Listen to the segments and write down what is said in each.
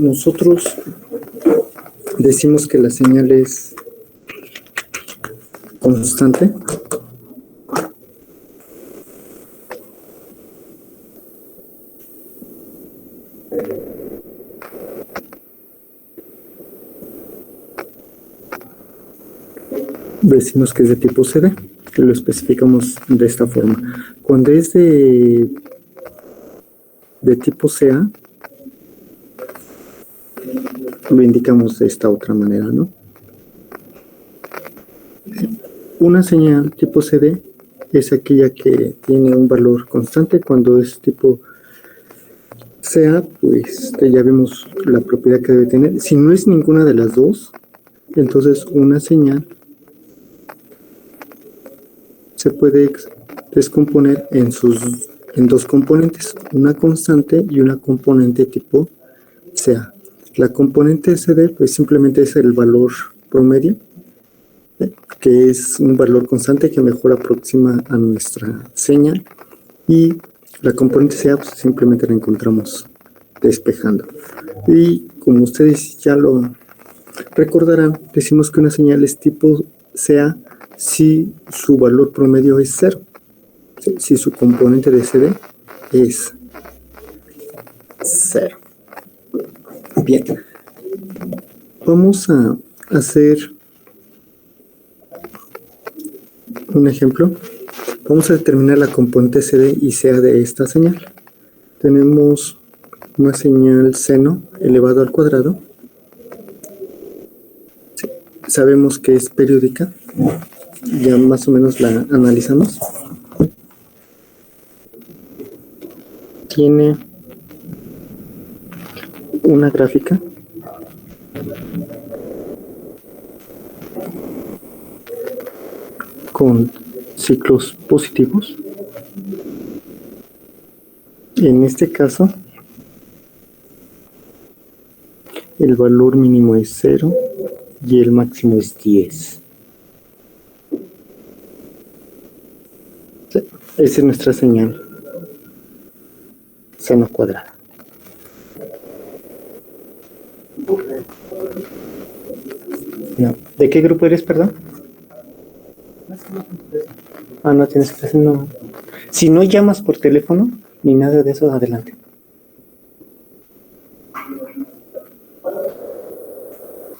nosotros decimos que la señal es constante. Decimos que es de tipo CD, que lo especificamos de esta forma. Cuando es de tipo CA, lo indicamos de esta otra manera, ¿no? Una señal tipo CD es aquella que tiene un valor constante. Cuando es tipo CA, pues ya vemos la propiedad que debe tener. Si no es ninguna de las dos, entonces una señal se puede descomponer en dos componentes, una constante y una componente tipo CA. La componente CD pues simplemente es el valor promedio, que es un valor constante que mejor aproxima a nuestra señal, y la componente CA pues simplemente la encontramos despejando. Y como ustedes ya lo recordarán, decimos que una señal es tipo CA si su valor promedio es 0. Si su componente de CD es 0. Bien. Vamos a hacer un ejemplo. Vamos a determinar la componente CD y CA de esta señal. Tenemos una señal seno elevado al cuadrado. Sabemos que es periódica. Ya más o menos la analizamos. Tiene una gráfica con ciclos positivos. En este caso, el valor mínimo es 0 y el máximo es 10. Esa es nuestra señal seno cuadrada. No. ¿De qué grupo eres, perdón? No tienes clase, no. Si no llamas por teléfono ni nada de eso, adelante.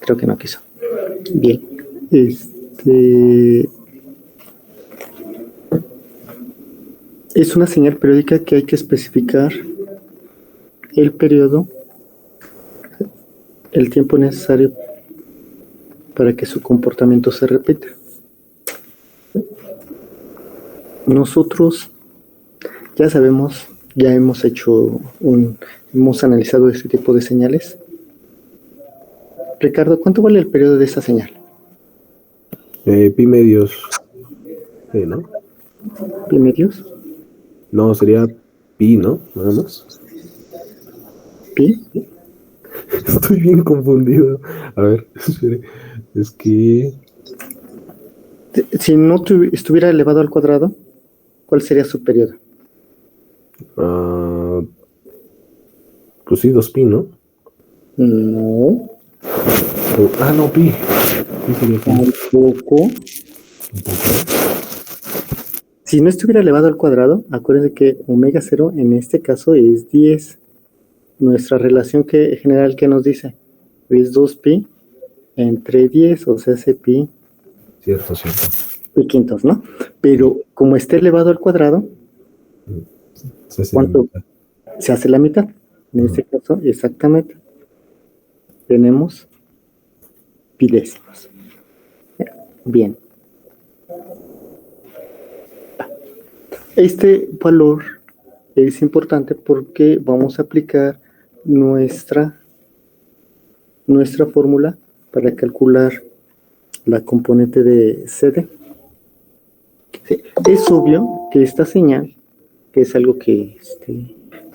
Creo que no quiso. Bien. Es una señal periódica que hay que especificar el periodo, el tiempo necesario para que su comportamiento se repita. Nosotros ya sabemos, ya hemos hemos analizado este tipo de señales. Ricardo, ¿cuánto vale el periodo de esa señal? Pi medios. ¿No? ¿Pi medios? No, sería pi, ¿no? Nada más. ¿Pi? Estoy bien confundido. A ver, espere. Es que... Si no estuviera elevado al cuadrado, ¿cuál sería su periodo? Pues sí, 2pi, ¿no? No. No, pi. Sí, sería pi. Tampoco. Si no estuviera elevado al cuadrado, acuérdense que omega 0 en este caso es 10. Nuestra relación general que nos dice es 2pi entre 10, o sea, ese pi. Cierto. Pi quintos, ¿no? Pero como está elevado al cuadrado, ¿cuánto? Se hace la mitad. En este caso, exactamente. Tenemos pi décimos. Bien. Este valor es importante porque vamos a aplicar nuestra fórmula para calcular la componente de CD. Sí, es obvio que esta señal, que es algo que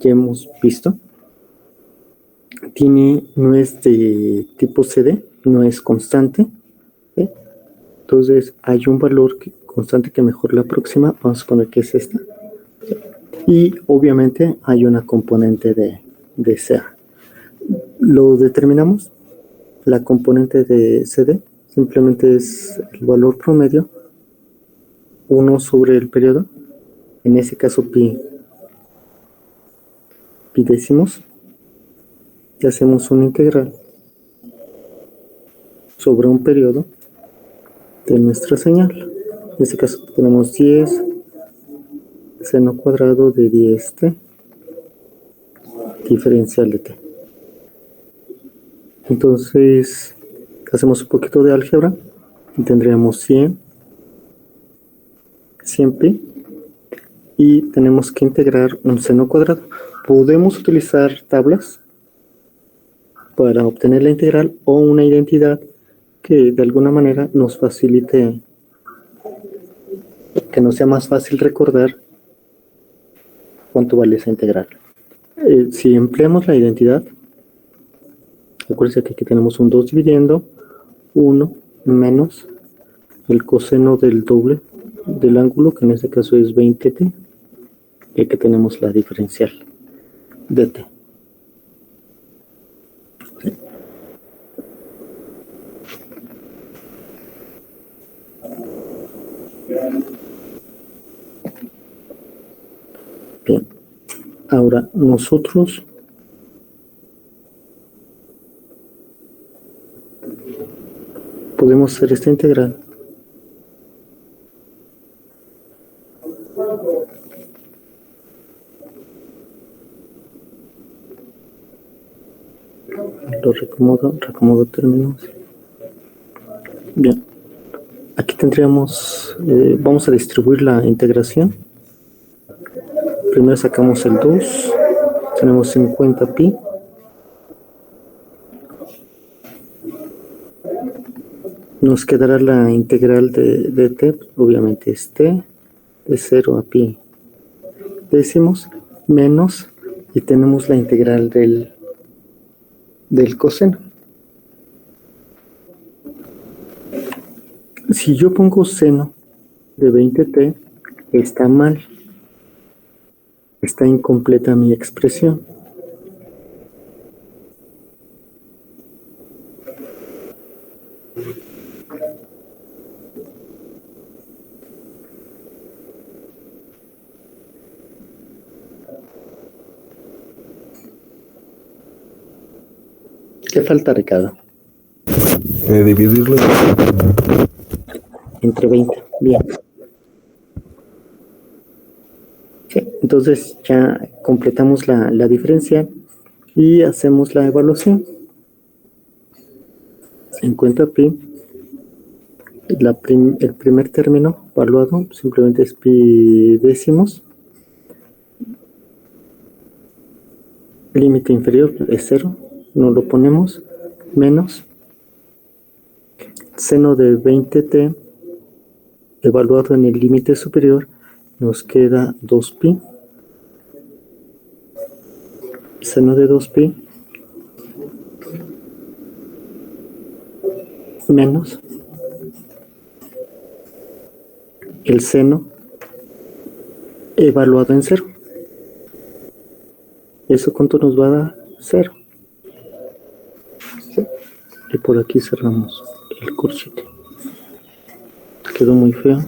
ya hemos visto, no es de tipo CD, no es constante, ¿sí? Entonces hay un valor constante que mejor la aproxima, vamos a suponer que es esta, y obviamente hay una componente de CA. lo determinamos. La componente de CD simplemente es el valor promedio 1 sobre el periodo, en ese caso pi décimos, y hacemos una integral sobre un periodo de nuestra señal. En este caso tenemos 10 seno cuadrado de 10t diferencial de t. Entonces hacemos un poquito de álgebra y tendríamos 100 pi, y tenemos que integrar un seno cuadrado. Podemos utilizar tablas para obtener la integral o una identidad que de alguna manera nos facilite, que nos sea más fácil recordar cuánto vale esa integral. Si empleamos la identidad, acuérdense que aquí tenemos un 2 dividiendo 1 menos el coseno del doble del ángulo, que en este caso es 20t, y aquí tenemos la diferencial de t. ¿Sí? Bien, ahora nosotros podemos hacer esta integral lo recomodo términos. Bien, aquí tendríamos, vamos a distribuir la integración. Primero sacamos el 2, tenemos 50 pi, nos quedará la integral de t, obviamente es t, de 0 a pi décimos, menos, y tenemos la integral del coseno. Si yo pongo seno de 20t, está mal, está incompleta mi expresión. ¿Qué falta, Ricardo? Dividirlo Entre 20, bien. Sí, entonces ya completamos la diferencial y hacemos la evaluación. 50 pi, el primer término evaluado simplemente es pi décimos, límite inferior es 0, no lo ponemos, menos seno de 20t evaluado en el límite superior, nos queda 2pi, seno de 2pi menos el seno evaluado en 0. ¿Eso cuánto nos va a dar? 0. ¿Sí? Y por aquí cerramos el corchete. Quedó muy feo.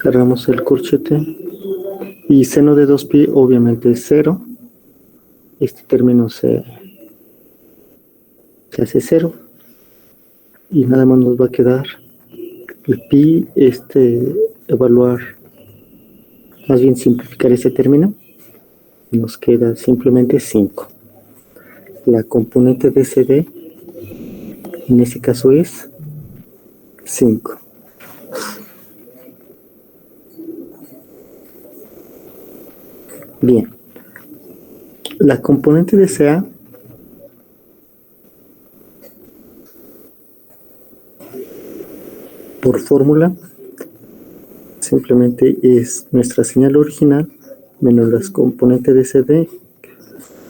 Cerramos el corchete. Y seno de 2pi obviamente es 0. Este término se hace 0. Y nada más nos va a quedar el pi, evaluar, más bien simplificar ese término. Nos queda simplemente 5. La componente de CD en ese caso es 5. Bien. La componente de CA por fórmula simplemente es nuestra señal original menos las componentes de CD.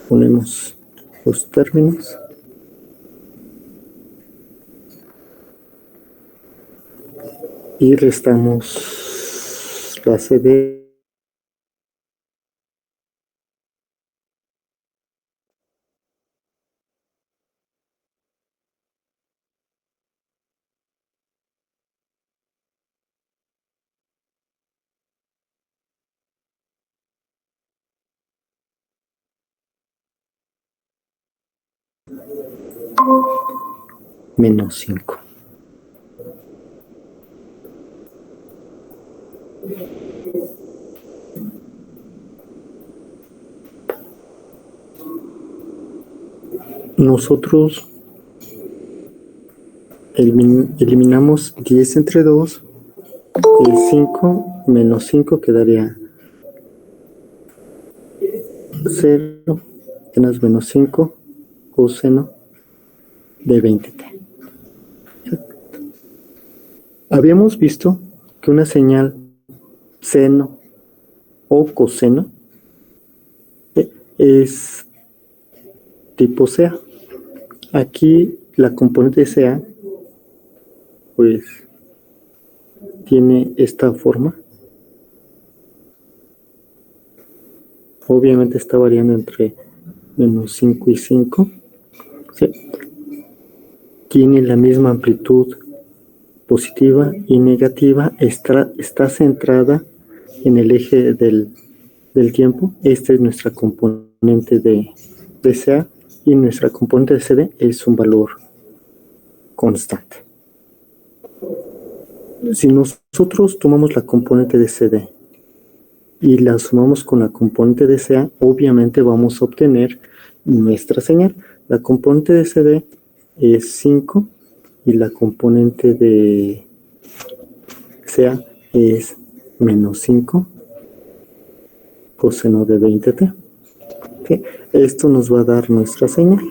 Ponemos los términos y restamos la CD. Menos 5. Nosotros eliminamos 10 entre 2, el 5 menos 5 quedaría 0, menos 5 coseno de 20t. Habíamos visto que una señal seno o coseno es tipo sea. Aquí la componente sea pues tiene esta forma. Obviamente está variando entre menos 5 y 5. ¿Sí? Tiene la misma amplitud positiva y negativa. Está centrada en el eje del tiempo. Esta es nuestra componente de CA y nuestra componente de CD es un valor constante. Si nosotros tomamos la componente de CD y la sumamos con la componente de CA, obviamente vamos a obtener nuestra señal. La componente de CD es 5 y la componente de CA es menos 5 coseno de 20t. ¿Sí? Esto nos va a dar nuestra señal.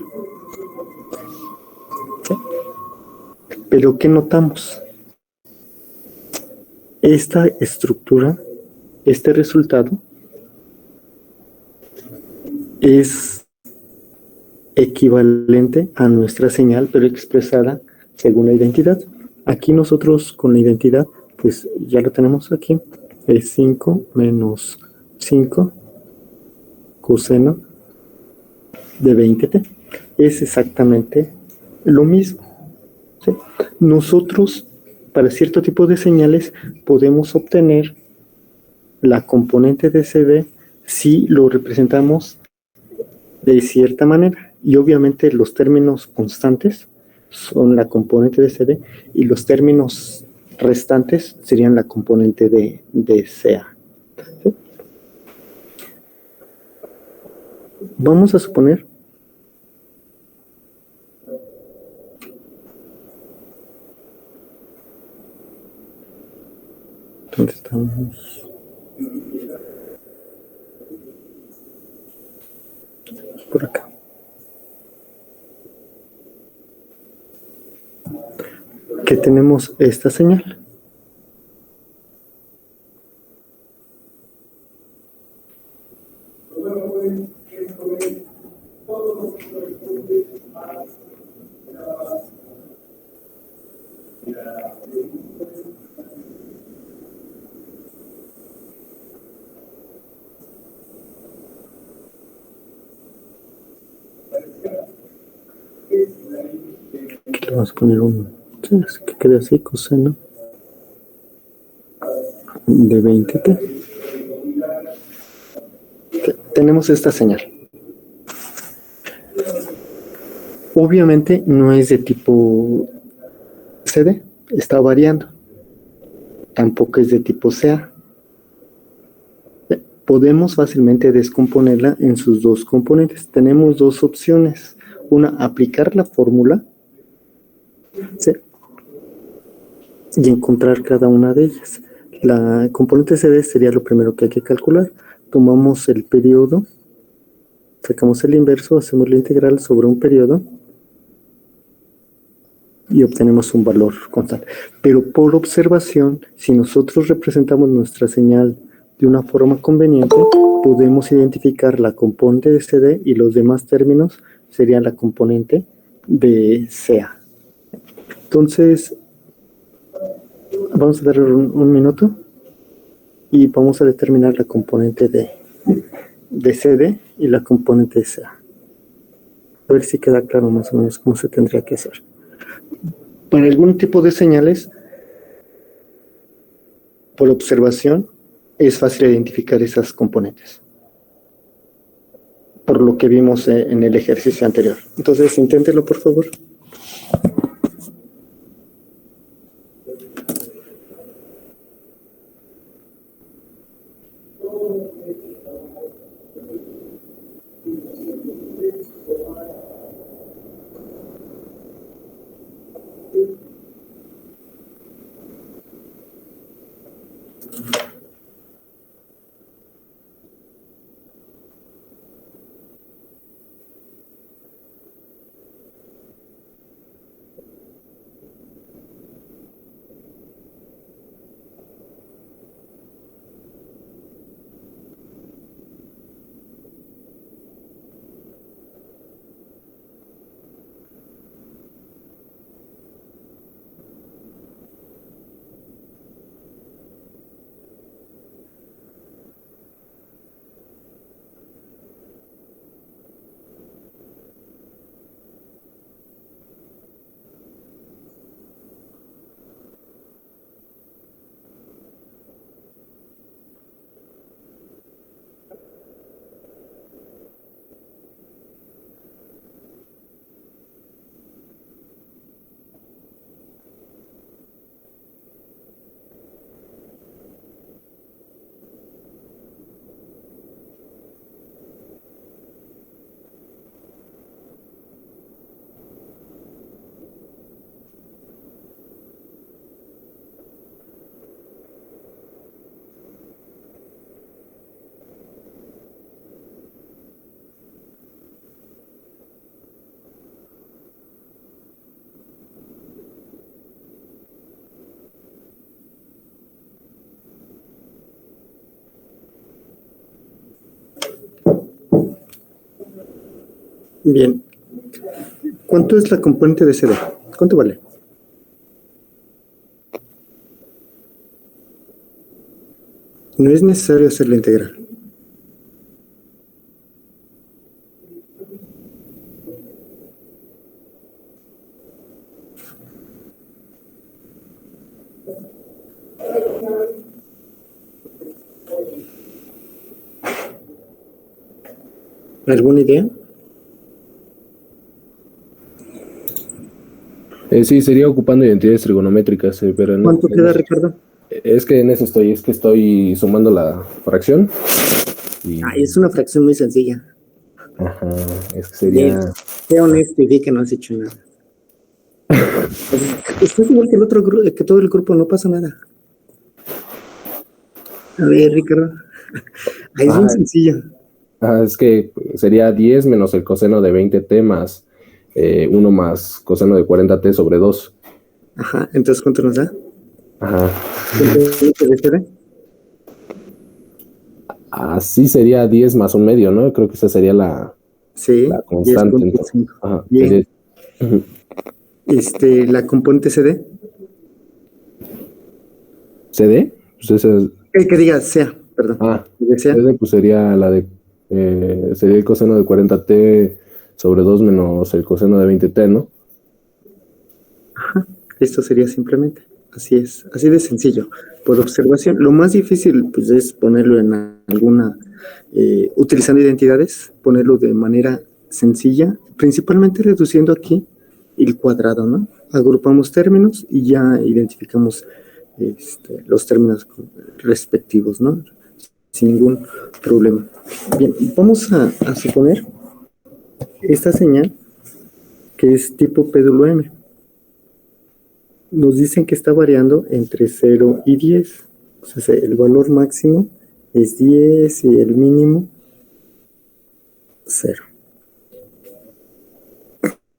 ¿Sí? Pero ¿qué notamos? Esta estructura, este resultado, es equivalente a nuestra señal, pero expresada según la identidad. Aquí nosotros con la identidad, pues ya lo tenemos aquí, es 5 menos 5 coseno de 20t. Es exactamente lo mismo. ¿Sí? Nosotros, para cierto tipo de señales, podemos obtener la componente de CD si lo representamos de cierta manera. Y obviamente los términos constantes son la componente de CD y los términos restantes serían la componente de CA. ¿Sí? Vamos a suponer ¿dónde estamos? Por acá. Que tenemos esta señal. Aquí le vamos a poner que quede así, coseno de 20t. Tenemos esta señal. Obviamente no es de tipo CD, está variando. Tampoco es de tipo CA. Podemos fácilmente descomponerla en sus dos componentes. Tenemos dos opciones. Una, aplicar la fórmula, ¿sí?, y encontrar cada una de ellas. La componente CD sería lo primero que hay que calcular. Tomamos el periodo, sacamos el inverso, hacemos la integral sobre un periodo y obtenemos un valor constante. Pero por observación, si nosotros representamos nuestra señal de una forma conveniente, podemos identificar la componente de CD y los demás términos serían la componente de CA. Entonces, Vamos a darle un minuto y vamos a determinar la componente de CD y la componente de CA. A ver si queda claro más o menos cómo se tendría que hacer. Para algún tipo de señales, por observación, es fácil identificar esas componentes, por lo que vimos en el ejercicio anterior. Entonces, inténtelo, por favor. Bien. ¿Cuánto es la componente de CD? ¿Cuánto vale? No es necesario hacer la integral. ¿Alguna idea? Sí, sería ocupando identidades trigonométricas, pero ¿Cuánto queda, Ricardo? es que en eso estoy sumando la fracción. Y, Es una fracción muy sencilla. ajá, es que sería... Sé honesto y di que no has hecho nada. Estás igual que el otro grupo, que todo el grupo, no pasa nada. A ver, Ricardo. Es muy sencillo. Es que sería 10 menos el coseno de 20t más 1 más coseno de 40t sobre 2. Ajá, entonces, ¿cuánto nos da? Ajá. ¿Componente de CD? Así sería 10 más un medio, ¿no? Creo que esa sería la constante. 10.5. Ajá, Bien. La componente CD. ¿CD? Pues esa es... Que diga sea, perdón. CD pues sería la de... sería el coseno de 40t sobre 2 menos el coseno de 20t, ¿no? Ajá. Esto sería simplemente. Así es. Así de sencillo. Por observación. Lo más difícil, pues, es ponerlo en alguna... utilizando identidades, ponerlo de manera sencilla, principalmente reduciendo aquí el cuadrado, ¿no? Agrupamos términos y ya identificamos los términos respectivos, ¿no? Sin ningún problema. Bien, vamos a suponer esta señal que es tipo péndulo M. Nos dicen que está variando entre 0 y 10. O sea, el valor máximo es 10 y el mínimo 0.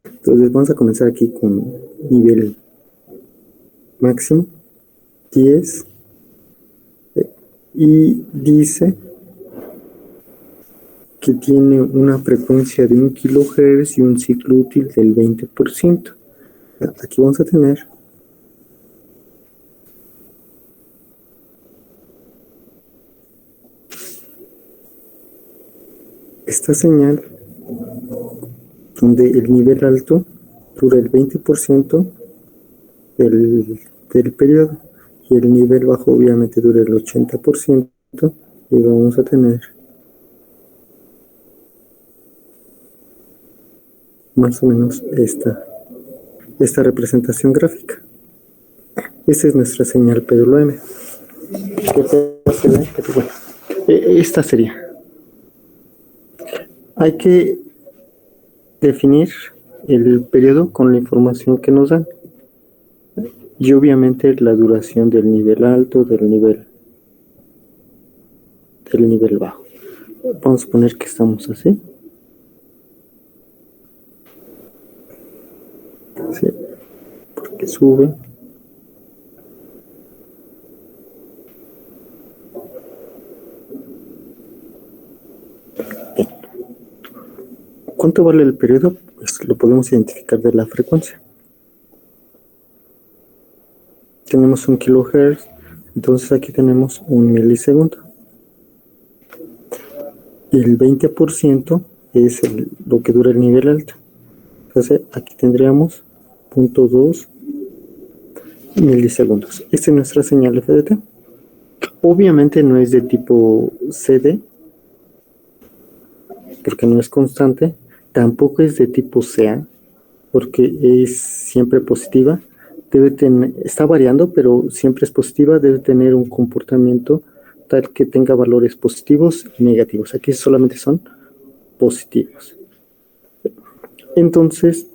Entonces vamos a comenzar aquí con nivel máximo 10 y dice que tiene una frecuencia de 1 kHz y un ciclo útil del 20%. Aquí vamos a tener esta señal donde el nivel alto dura el 20% del periodo y el nivel bajo obviamente dura el 80% y vamos a tener más o menos esta representación gráfica. Esa es nuestra señal péndulo M. Pero bueno, esta sería. Hay que definir el periodo con la información que nos dan. Y obviamente la duración del nivel alto, del nivel bajo. Vamos a poner que estamos así. Sí, porque sube. ¿Cuánto vale el periodo? Pues lo podemos identificar de la frecuencia. Tenemos 1 kilohertz, entonces aquí tenemos 1 milisegundo. El 20% es lo que dura el nivel alto. Entonces aquí tendríamos 0.2 milisegundos. Esta es nuestra señal FDT. Obviamente no es de tipo CD, porque no es constante. Tampoco es de tipo CA, porque es siempre positiva. Está variando, pero siempre es positiva. Debe tener un comportamiento tal que tenga valores positivos y negativos. Aquí solamente son positivos. Entonces,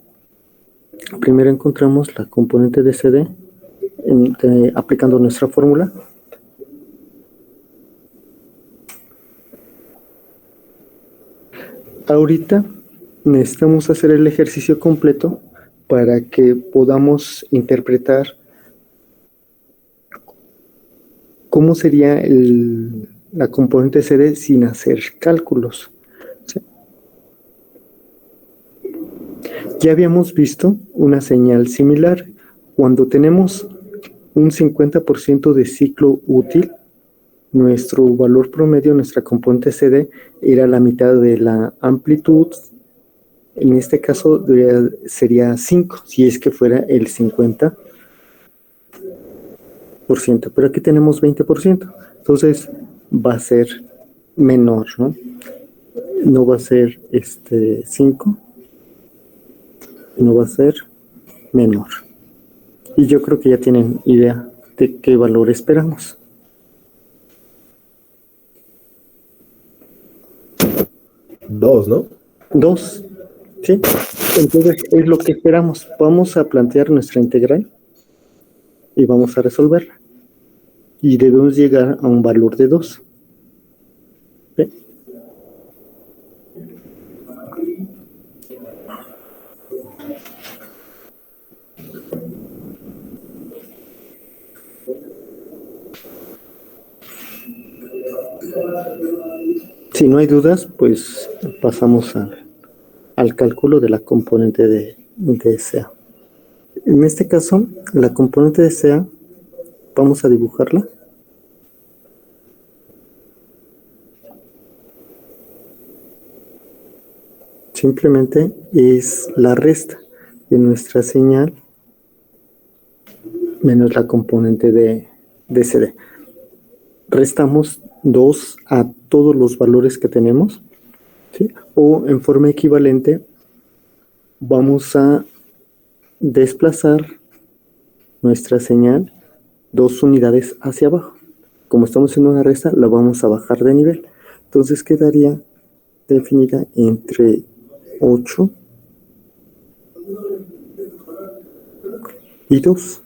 primero encontramos la componente de CD aplicando nuestra fórmula. Ahorita necesitamos hacer el ejercicio completo para que podamos interpretar cómo sería la componente CD sin hacer cálculos. ¿Sí? Ya habíamos visto una señal similar. Cuando tenemos un 50% de ciclo útil, nuestro valor promedio, nuestra componente CD, era la mitad de la amplitud. En este caso sería 5, si es que fuera el 50%, pero aquí tenemos 20%, entonces va a ser menor, ¿no? No va a ser 5, no va a ser menor. Y yo creo que ya tienen idea de qué valor esperamos. 2, ¿no? 2, ¿sí? Entonces es lo que esperamos. Vamos a plantear nuestra integral y vamos a resolverla. Y debemos llegar a un valor de 2. ¿Sí? Si no hay dudas, pues pasamos al cálculo de la componente de SA. En este caso, la componente de SA, vamos a dibujarla. Simplemente es la resta de nuestra señal menos la componente de CD. Restamos 2 a todos los valores que tenemos, ¿sí? O en forma equivalente vamos a desplazar nuestra señal 2 unidades hacia abajo. Como estamos haciendo una resta, la vamos a bajar de nivel. Entonces quedaría definida entre 8 y 2.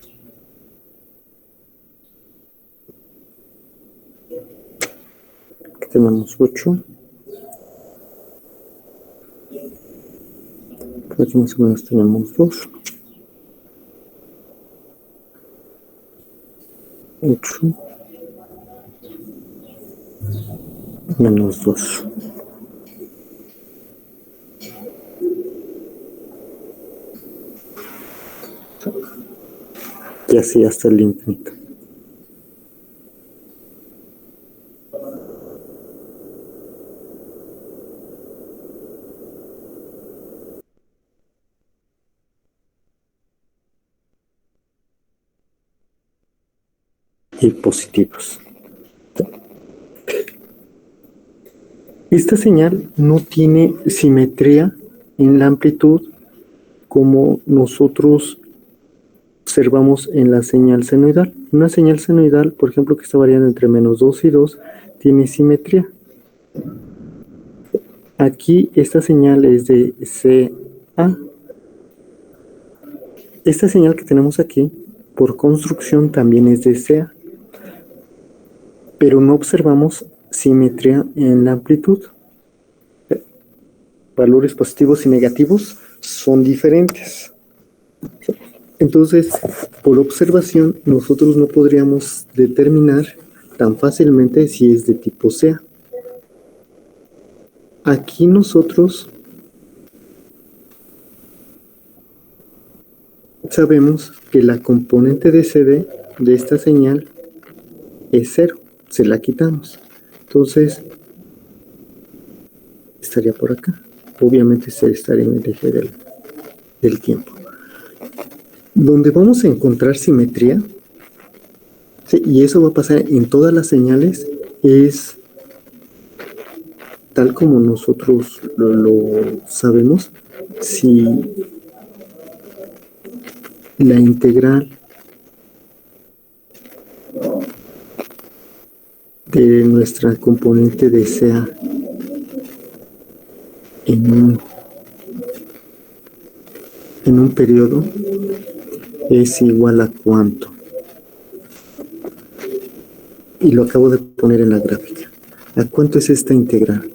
Aquí tenemos 8. Por aquí más o menos tenemos 2. 8 menos 2. Y así hasta el infinito. y positivos. Esta señal no tiene simetría en la amplitud como nosotros observamos en la señal senoidal. Una señal senoidal, por ejemplo, que está variando entre -2 y 2, tiene simetría. Aquí esta señal es de CA. Esta señal que tenemos aquí, por construcción, también es de CA, pero no observamos simetría en la amplitud. Valores positivos y negativos son diferentes. Entonces, por observación, nosotros no podríamos determinar tan fácilmente si es de tipo CA. Aquí nosotros sabemos que la componente de CD de esta señal es 0, se la quitamos. Entonces, estaría por acá. Obviamente se estaría en el eje del tiempo. Donde vamos a encontrar simetría, sí, y eso va a pasar en todas las señales, es tal como nosotros lo sabemos, si la integral de nuestra componente de CA en un periodo es igual a cuánto. Y lo acabo de poner en la gráfica. ¿A cuánto es esta integral?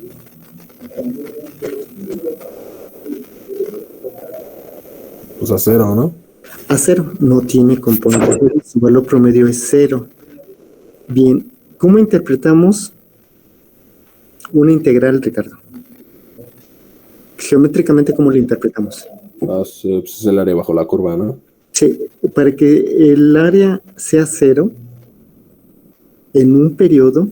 Pues a 0, ¿no? A 0, no tiene componente. Su valor promedio es 0. Bien, ¿cómo interpretamos una integral, Ricardo? Geométricamente, ¿cómo la interpretamos? Pues es el área bajo la curva, ¿no? Sí, para que el área sea 0 en un periodo,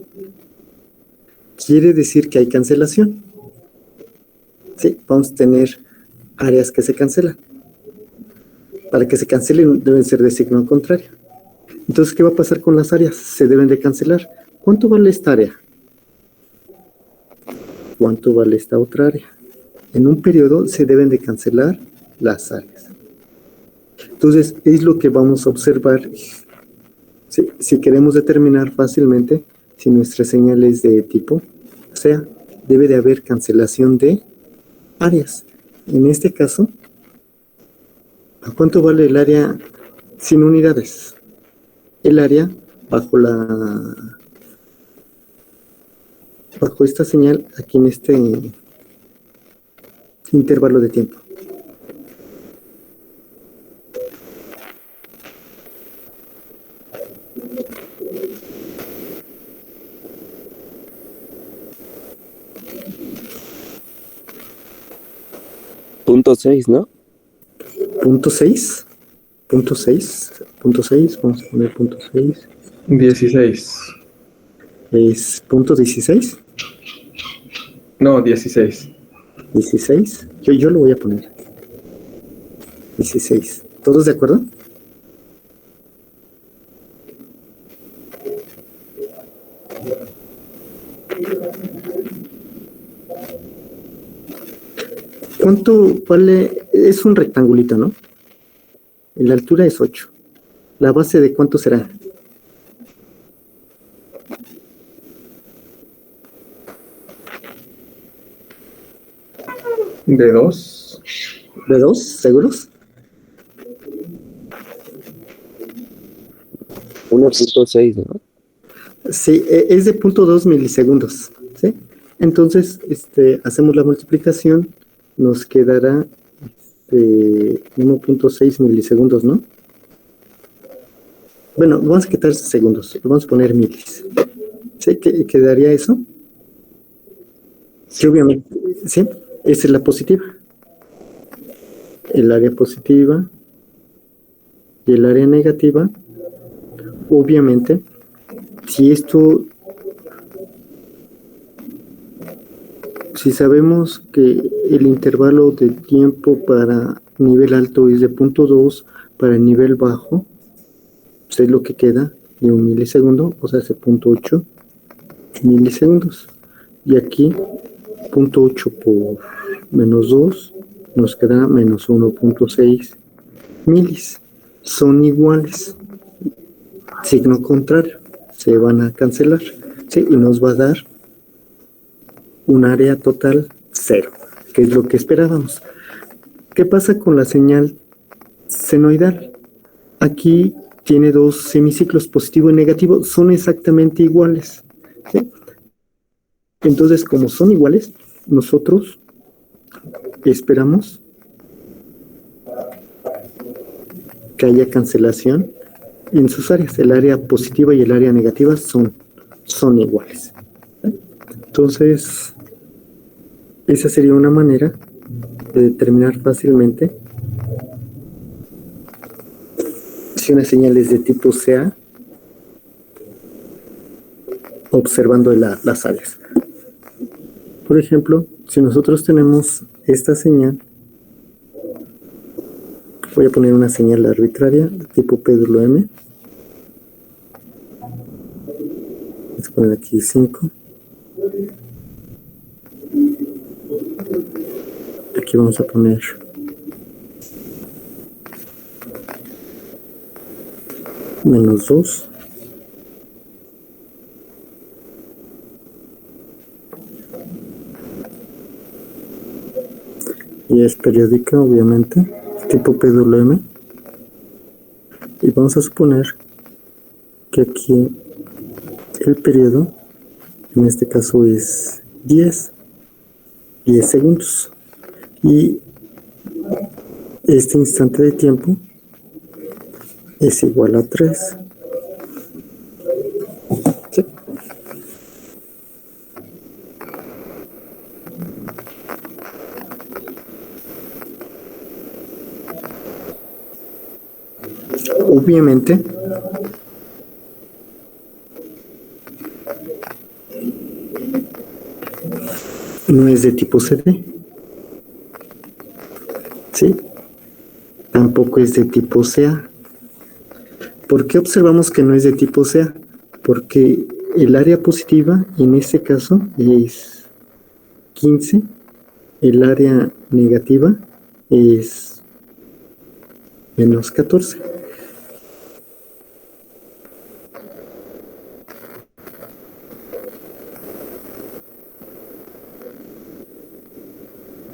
quiere decir que hay cancelación. Sí, vamos a tener áreas que se cancelan. Para que se cancelen deben ser de signo contrario. Entonces, ¿qué va a pasar con las áreas? Se deben de cancelar. ¿Cuánto vale esta área? ¿Cuánto vale esta otra área? En un periodo se deben de cancelar las áreas. Entonces, es lo que vamos a observar si queremos determinar fácilmente si nuestra señal es de tipo, o sea, debe de haber cancelación de áreas. En este caso, ¿a cuánto vale el área sin unidades? El área bajo esta señal aquí en este intervalo de tiempo. Punto 6, ¿no? Punto 6. Punto 6. Punto 6. Vamos a poner punto 6. 16. Es punto 16. No, 16. 16. Yo lo voy a poner. 16. ¿Todos de acuerdo? ¿Cuánto vale? Es un rectangulito, ¿no? La altura es 8. ¿La base de cuánto será? ¿De 2? ¿De 2? ¿Seguros? 1.6, ¿no? Sí, es de 0.2 milisegundos. ¿Sí? Entonces, hacemos la multiplicación, nos quedará 1.6 milisegundos, ¿no? Bueno, vamos a quitar segundos, vamos a poner milis. ¿Sí? ¿Quedaría eso? Sí, obviamente. Sí, esa es la positiva. El área positiva y el área negativa. Obviamente, si sabemos que el intervalo de tiempo para nivel alto es de 0.2, para nivel bajo, pues es lo que queda y 1 milisegundo, o sea, hace 0.8 milisegundos. Y aquí, 0.8 por menos 2, nos queda menos 1.6 milis. Son iguales. Signo contrario. Se van a cancelar. ¿Sí? Y nos va a dar un área total 0, que es lo que esperábamos. ¿Qué pasa con la señal senoidal? Aquí tiene dos semiciclos, positivo y negativo, son exactamente iguales. ¿Sí? Entonces, como son iguales, nosotros esperamos que haya cancelación en sus áreas. El área positiva y el área negativa son iguales. Entonces, esa sería una manera de determinar fácilmente si una señal es de tipo CA observando las áreas. Por ejemplo, si nosotros tenemos esta señal, voy a poner una señal arbitraria tipo péndulo M. Vamos a poner aquí 5. Aquí vamos a poner menos 2. Y es periódica, obviamente, tipo péndulo M. Y vamos a suponer que aquí el periodo, en este caso es 10 segundos. Y este instante de tiempo es igual a 3. ¿Sí? Obviamente, no es de tipo CD. ¿Sí? Tampoco es de tipo CA. ¿Por qué observamos que no es de tipo CA? Porque el área positiva en este caso es 15, el área negativa es menos 14.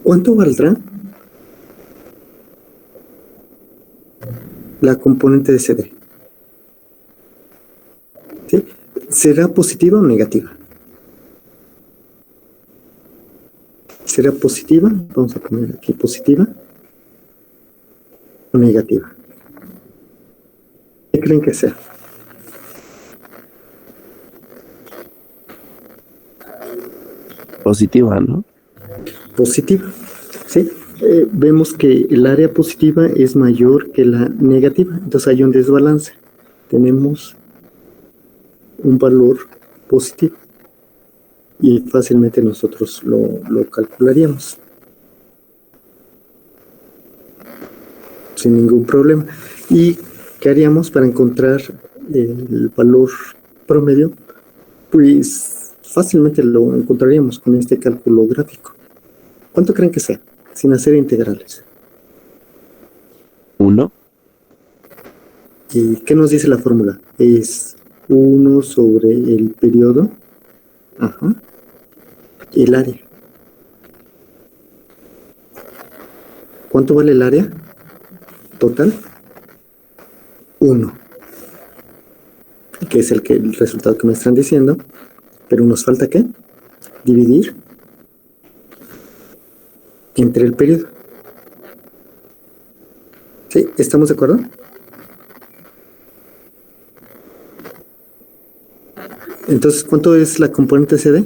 ¿Cuánto valdrá la componente de CD? ¿Sí? ¿Será positiva o negativa? ¿Será positiva? Vamos a poner aquí positiva o negativa. ¿Qué creen que sea? Positiva, ¿no? Positiva. ¿Sí? Vemos que el área positiva es mayor que la negativa, entonces hay un desbalance. Tenemos un valor positivo y fácilmente nosotros lo calcularíamos sin ningún problema. ¿Y qué haríamos para encontrar el valor promedio? Pues fácilmente lo encontraríamos con este cálculo gráfico. ¿Cuánto creen que sea? Sin hacer integrales. 1. ¿Y qué nos dice la fórmula? Es 1 sobre el periodo, el área. ¿Cuánto vale el área total? 1. Que es el resultado que me están diciendo. Pero nos falta ¿qué? Dividir entre el periodo. ¿Sí? ¿Estamos de acuerdo? Entonces, ¿cuánto es la componente CD?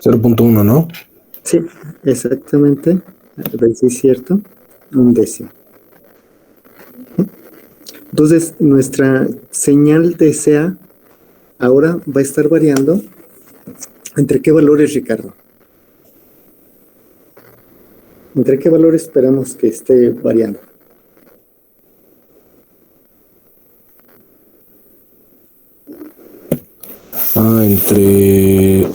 $0.1, ¿no? Sí, exactamente. A ver si es cierto. 1/10. Entonces, nuestra señal de CA ahora va a estar variando. ¿Entre qué valores, Ricardo? ¿Entre qué valor esperamos que esté variando? Entre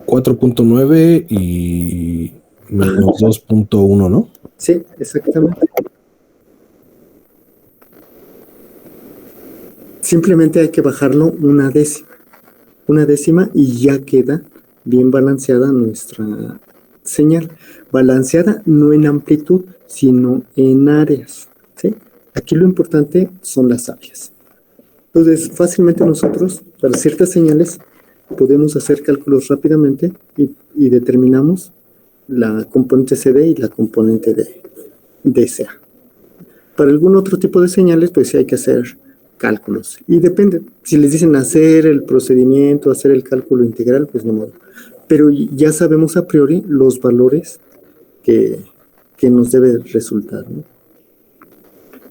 4.9 y menos 2.1, ¿no? Sí, exactamente. Simplemente hay que bajarlo una décima y ya queda bien balanceada nuestra señal. Balanceada no en amplitud, sino en áreas, ¿sí? Aquí lo importante son las áreas. Entonces, fácilmente nosotros, para ciertas señales, podemos hacer cálculos rápidamente y determinamos la componente CD y la componente de DCA. Para algún otro tipo de señales, pues sí hay que hacer cálculos. Y depende, si les dicen hacer el procedimiento, hacer el cálculo integral, pues no modo. Pero ya sabemos a priori los valores que nos debe resultar, ¿no?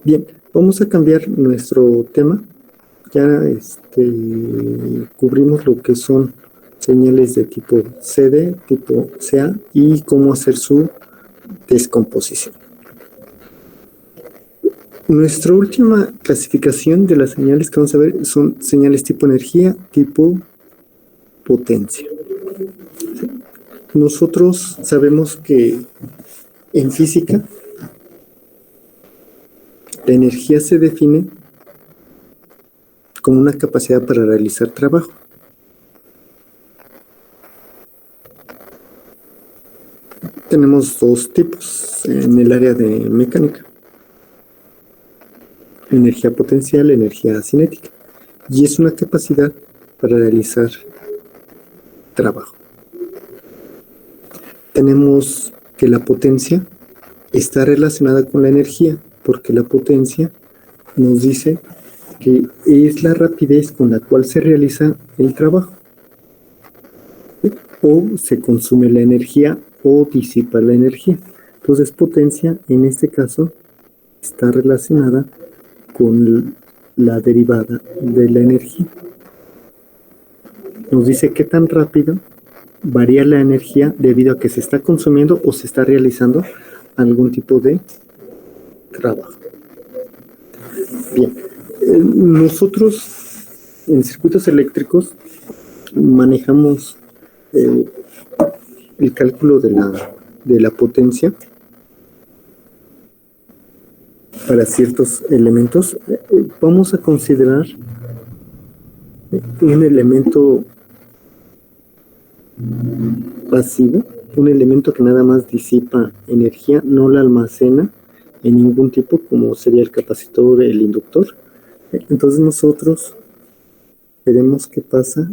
Bien, vamos a cambiar nuestro tema. Ya cubrimos lo que son señales de tipo CD, tipo CA y cómo hacer su descomposición. Nuestra última clasificación de las señales que vamos a ver son señales tipo energía, tipo potencia. Nosotros sabemos que en física la energía se define como una capacidad para realizar trabajo. Tenemos dos tipos en el área de mecánica: energía potencial, energía cinética, y es una capacidad para realizar trabajo. Tenemos que la potencia está relacionada con la energía, porque la potencia nos dice que es la rapidez con la cual se realiza el trabajo, o se consume la energía o disipa la energía. Entonces, potencia en este caso está relacionada con la derivada de la energía. Nos dice qué tan rápido varía la energía debido a que se está consumiendo o se está realizando algún tipo de trabajo. Bien, nosotros en circuitos eléctricos manejamos el cálculo de la potencia para ciertos elementos. Vamos a considerar un elemento pasivo, un elemento que nada más disipa energía, no la almacena en ningún tipo, como sería el capacitor, el inductor. Entonces nosotros veremos qué pasa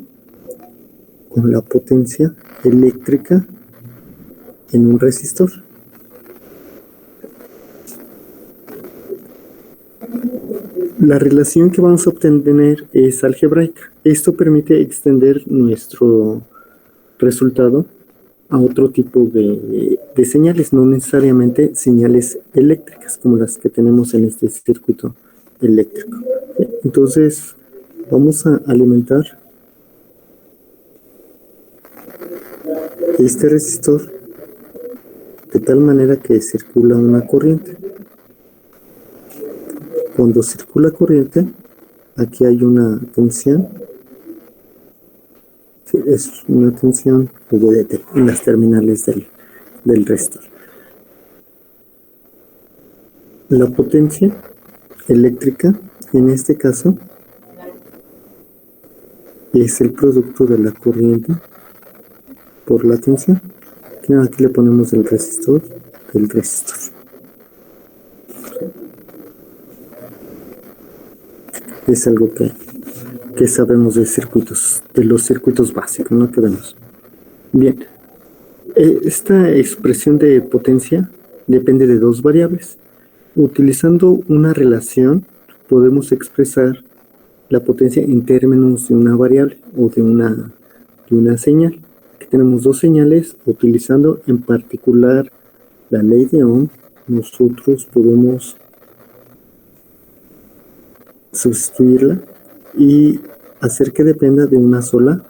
con la potencia eléctrica en un resistor. La relación que vamos a obtener es algebraica. Esto permite extender nuestro resultado a otro tipo de señales, no necesariamente señales eléctricas como las que tenemos en este circuito eléctrico. Entonces, vamos a alimentar este resistor de tal manera que circula una corriente. Cuando circula corriente, aquí hay una tensión. Sí, es una tensión en las terminales del resistor. La potencia eléctrica, en este caso, es el producto de la corriente por la tensión. Aquí le ponemos el resistor del resistor. Es algo que sabemos de circuitos, de los circuitos básicos, ¿no? Que vemos. Bien, esta expresión de potencia depende de dos variables. Utilizando una relación, podemos expresar la potencia en términos de una variable o de una señal. Aquí tenemos dos señales. Utilizando en particular la ley de Ohm, nosotros podemos sustituirla y hacer que dependa de una sola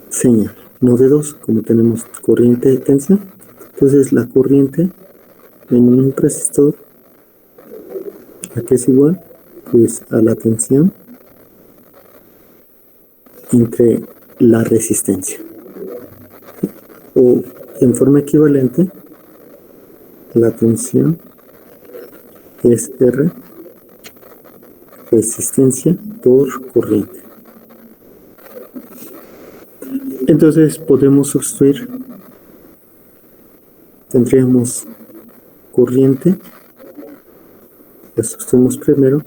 señal. no de 2, como tenemos corriente de tensión. Entonces la corriente en un resistor, ¿a qué es igual? Pues a la tensión entre la resistencia. O en forma equivalente, la tensión es R, resistencia por corriente. Entonces podemos sustituir, tendríamos corriente, la sustituimos primero,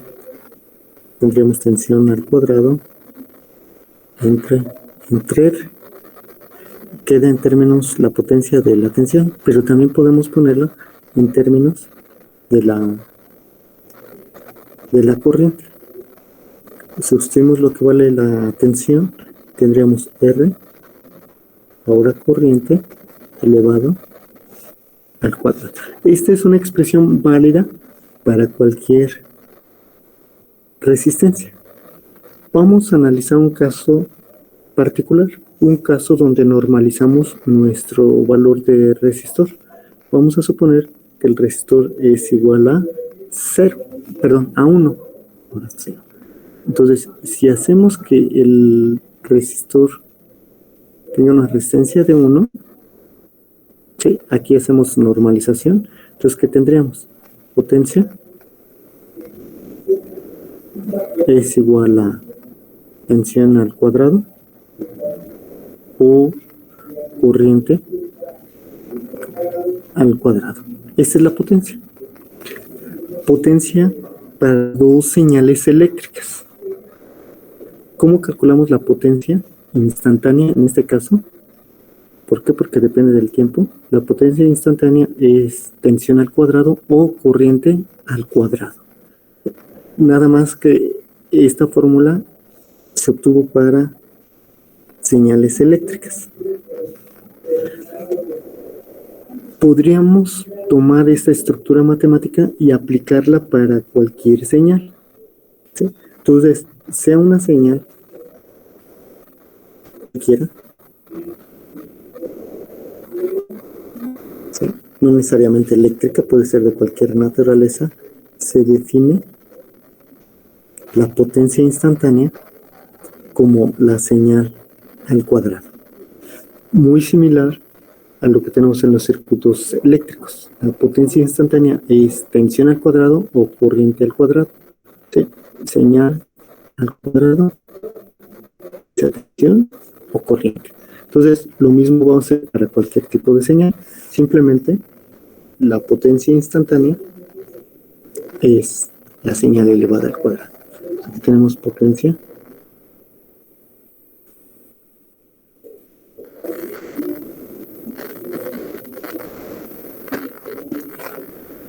tendríamos tensión al cuadrado entre R, queda en términos la potencia de la tensión, pero también podemos ponerlo en términos de la corriente. Sustituimos lo que vale la tensión, tendríamos R, ahora corriente, elevado al cuadrado. Esta es una expresión válida para cualquier resistencia. Vamos a analizar un caso particular, un caso donde normalizamos nuestro valor de resistor. Vamos a suponer que el resistor es igual a 1. Ahora sí. Entonces, si hacemos que el resistor tenga una resistencia de 1, ¿sí? Aquí hacemos normalización. Entonces, ¿qué tendríamos? Potencia es igual a tensión al cuadrado o corriente al cuadrado. Esta es la potencia. Potencia para dos señales eléctricas. ¿Cómo calculamos la potencia instantánea en este caso? ¿Por qué? Porque depende del tiempo. La potencia instantánea es tensión al cuadrado o corriente al cuadrado. Nada más que esta fórmula se obtuvo para señales eléctricas. Podríamos tomar esta estructura matemática y aplicarla para cualquier señal, ¿sí? Entonces, sea una señal cualquiera, ¿sí? No necesariamente eléctrica, puede ser de cualquier naturaleza, se define la potencia instantánea como la señal al cuadrado. Muy similar a lo que tenemos en los circuitos eléctricos. La potencia instantánea es tensión al cuadrado o corriente al cuadrado. ¿Sí? Señal al cuadrado, tensión o corriente. Entonces, lo mismo vamos a hacer para cualquier tipo de señal. Simplemente, la potencia instantánea es la señal elevada al cuadrado. Aquí tenemos potencia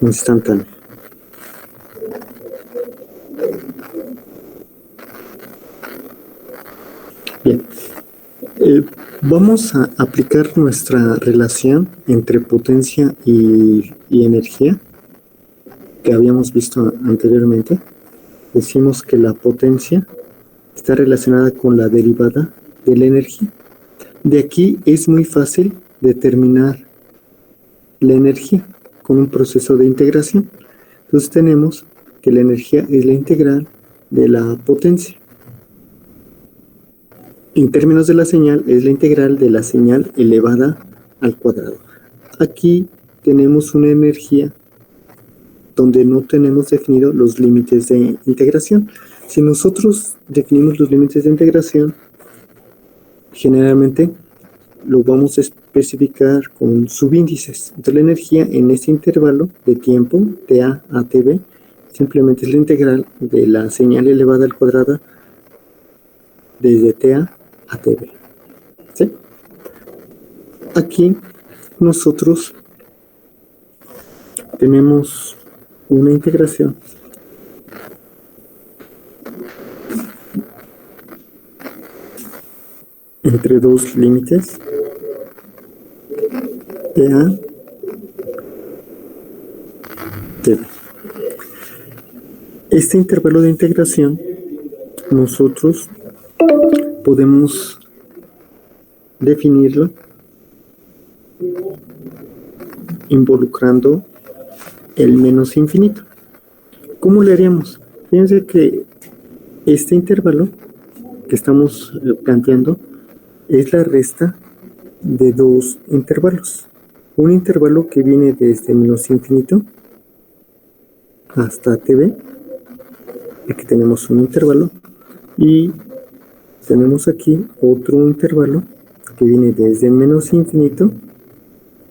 instantánea. Bien, vamos a aplicar nuestra relación entre potencia y energía que habíamos visto anteriormente. Decimos que la potencia está relacionada con la derivada de la energía. De aquí es muy fácil determinar la energía con un proceso de integración. Entonces tenemos que la energía es la integral de la potencia. En términos de la señal, es la integral de la señal elevada al cuadrado. Aquí tenemos una energía donde no tenemos definido los límites de integración. Si nosotros definimos los límites de integración, generalmente lo vamos a especificar con subíndices. Entonces la energía en este intervalo de tiempo, TA a TB, simplemente es la integral de la señal elevada al cuadrado desde TA a TB. ¿Sí? Aquí nosotros tenemos una integración entre dos límites, TA, TB. Este intervalo de integración nosotros podemos definirlo involucrando el menos infinito. ¿Cómo le haríamos? Fíjense que este intervalo que estamos planteando es la resta de dos intervalos. Un intervalo que viene desde menos infinito hasta tb. Aquí tenemos un intervalo y tenemos aquí otro intervalo que viene desde menos infinito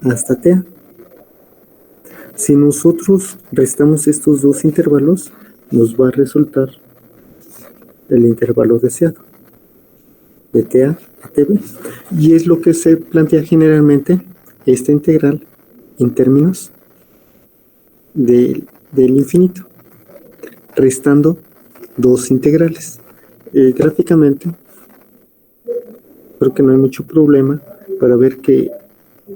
hasta ta. Si nosotros restamos estos dos intervalos, nos va a resultar el intervalo deseado de ta a tb. Y es lo que se plantea generalmente esta integral en términos del infinito, restando dos integrales. Gráficamente, creo que no hay mucho problema para ver que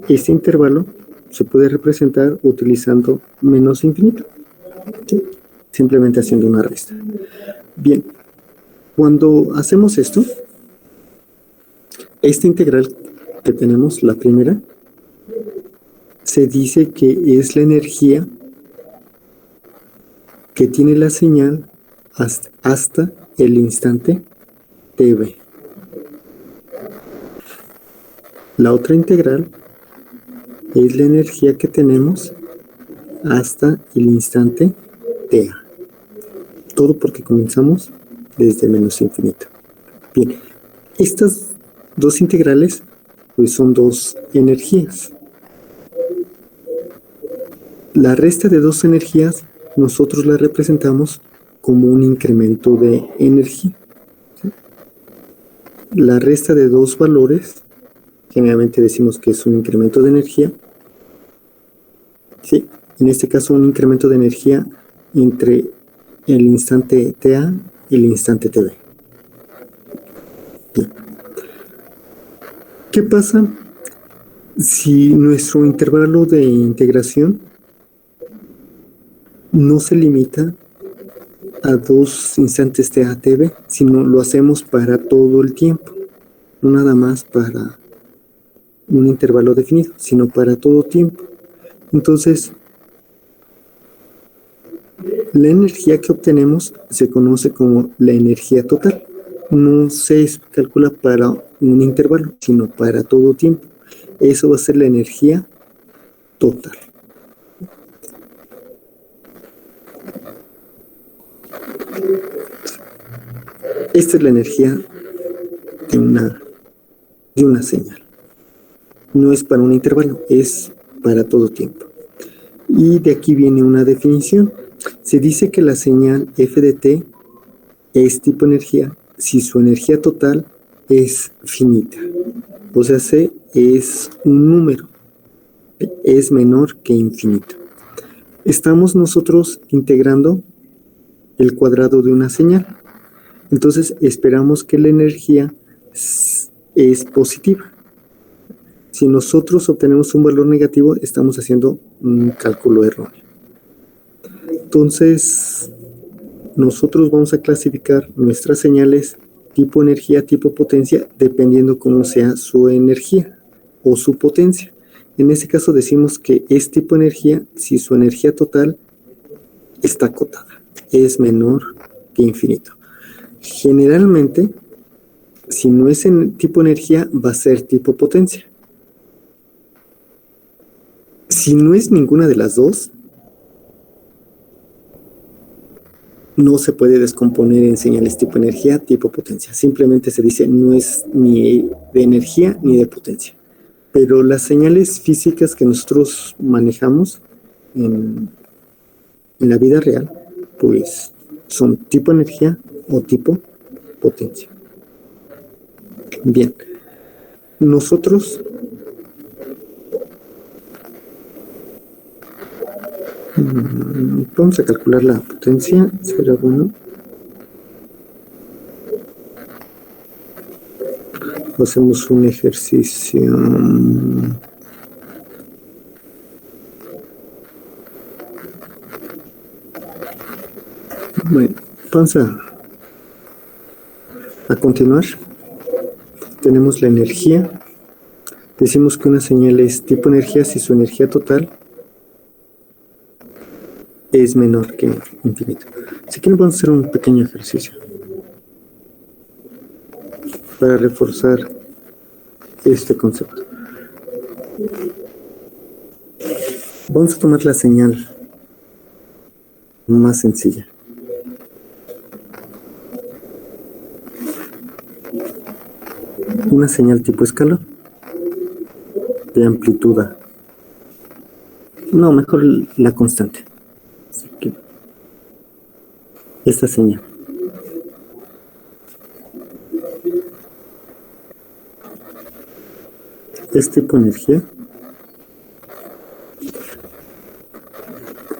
este intervalo se puede representar utilizando menos infinito, ¿sí? Simplemente haciendo una resta. Bien, cuando hacemos esto, esta integral que tenemos, la primera, se dice que es la energía que tiene la señal hasta el instante tb. La otra integral es la energía que tenemos hasta el instante ta. Todo porque comenzamos desde menos infinito. Bien, estas dos integrales pues son dos energías. La resta de dos energías nosotros la representamos como un incremento de energía, ¿sí? La resta de dos valores, generalmente decimos que es un incremento de energía, ¿sí? En este caso un incremento de energía entre el instante ta y el instante tb. Bien. ¿Qué pasa si nuestro intervalo de integración no se limita a dos instantes ta tb, sino lo hacemos para todo el tiempo, no nada más para un intervalo definido, sino para todo tiempo? Entonces, la energía que obtenemos se conoce como la energía total. No se calcula para un intervalo, sino para todo tiempo. Eso va a ser la energía total. Esta es la energía de una señal. No es para un intervalo, es para todo tiempo. Y de aquí viene una definición. Se dice que la señal f de t es tipo energía si su energía total es finita. O sea, c es un número, es menor que infinito. Estamos nosotros integrando el cuadrado de una señal. Entonces esperamos que la energía es positiva. Si nosotros obtenemos un valor negativo, estamos haciendo un cálculo erróneo. Entonces, nosotros vamos a clasificar nuestras señales tipo energía, tipo potencia, dependiendo cómo sea su energía o su potencia. En este caso decimos que es tipo energía si su energía total está acotada, es menor que infinito. Generalmente, si no es en tipo energía, va a ser tipo potencia. Si no es ninguna de las dos, no se puede descomponer en señales tipo energía, tipo potencia. Simplemente se dice no es ni de energía ni de potencia. Pero las señales físicas que nosotros manejamos en la vida real, pues son tipo energía o tipo potencia. Bien, nosotros vamos a calcular la potencia, será bueno. Hacemos un ejercicio. Bueno, vamos a continuar. Tenemos la energía Decimos que una señal es tipo energía si su energía total es menor que infinito. Así que vamos a hacer un pequeño ejercicio para reforzar este concepto. Vamos a tomar la señal más sencilla. Una señal tipo escalón de amplitud A. No, mejor la constante. Así que esta señal. Es tipo energía.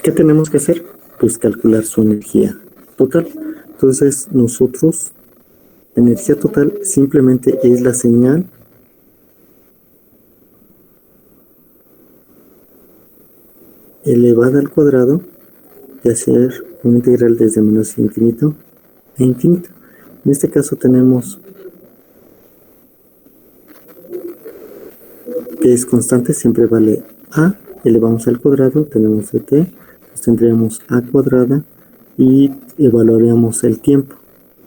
¿Qué tenemos que hacer? Pues calcular su energía total. Entonces nosotros, energía total simplemente es la señal elevada al cuadrado de hacer una integral desde menos infinito a infinito. En este caso tenemos que es constante, siempre vale a, elevamos al cuadrado, tenemos de t, pues tendríamos a cuadrada y evaluaríamos el tiempo.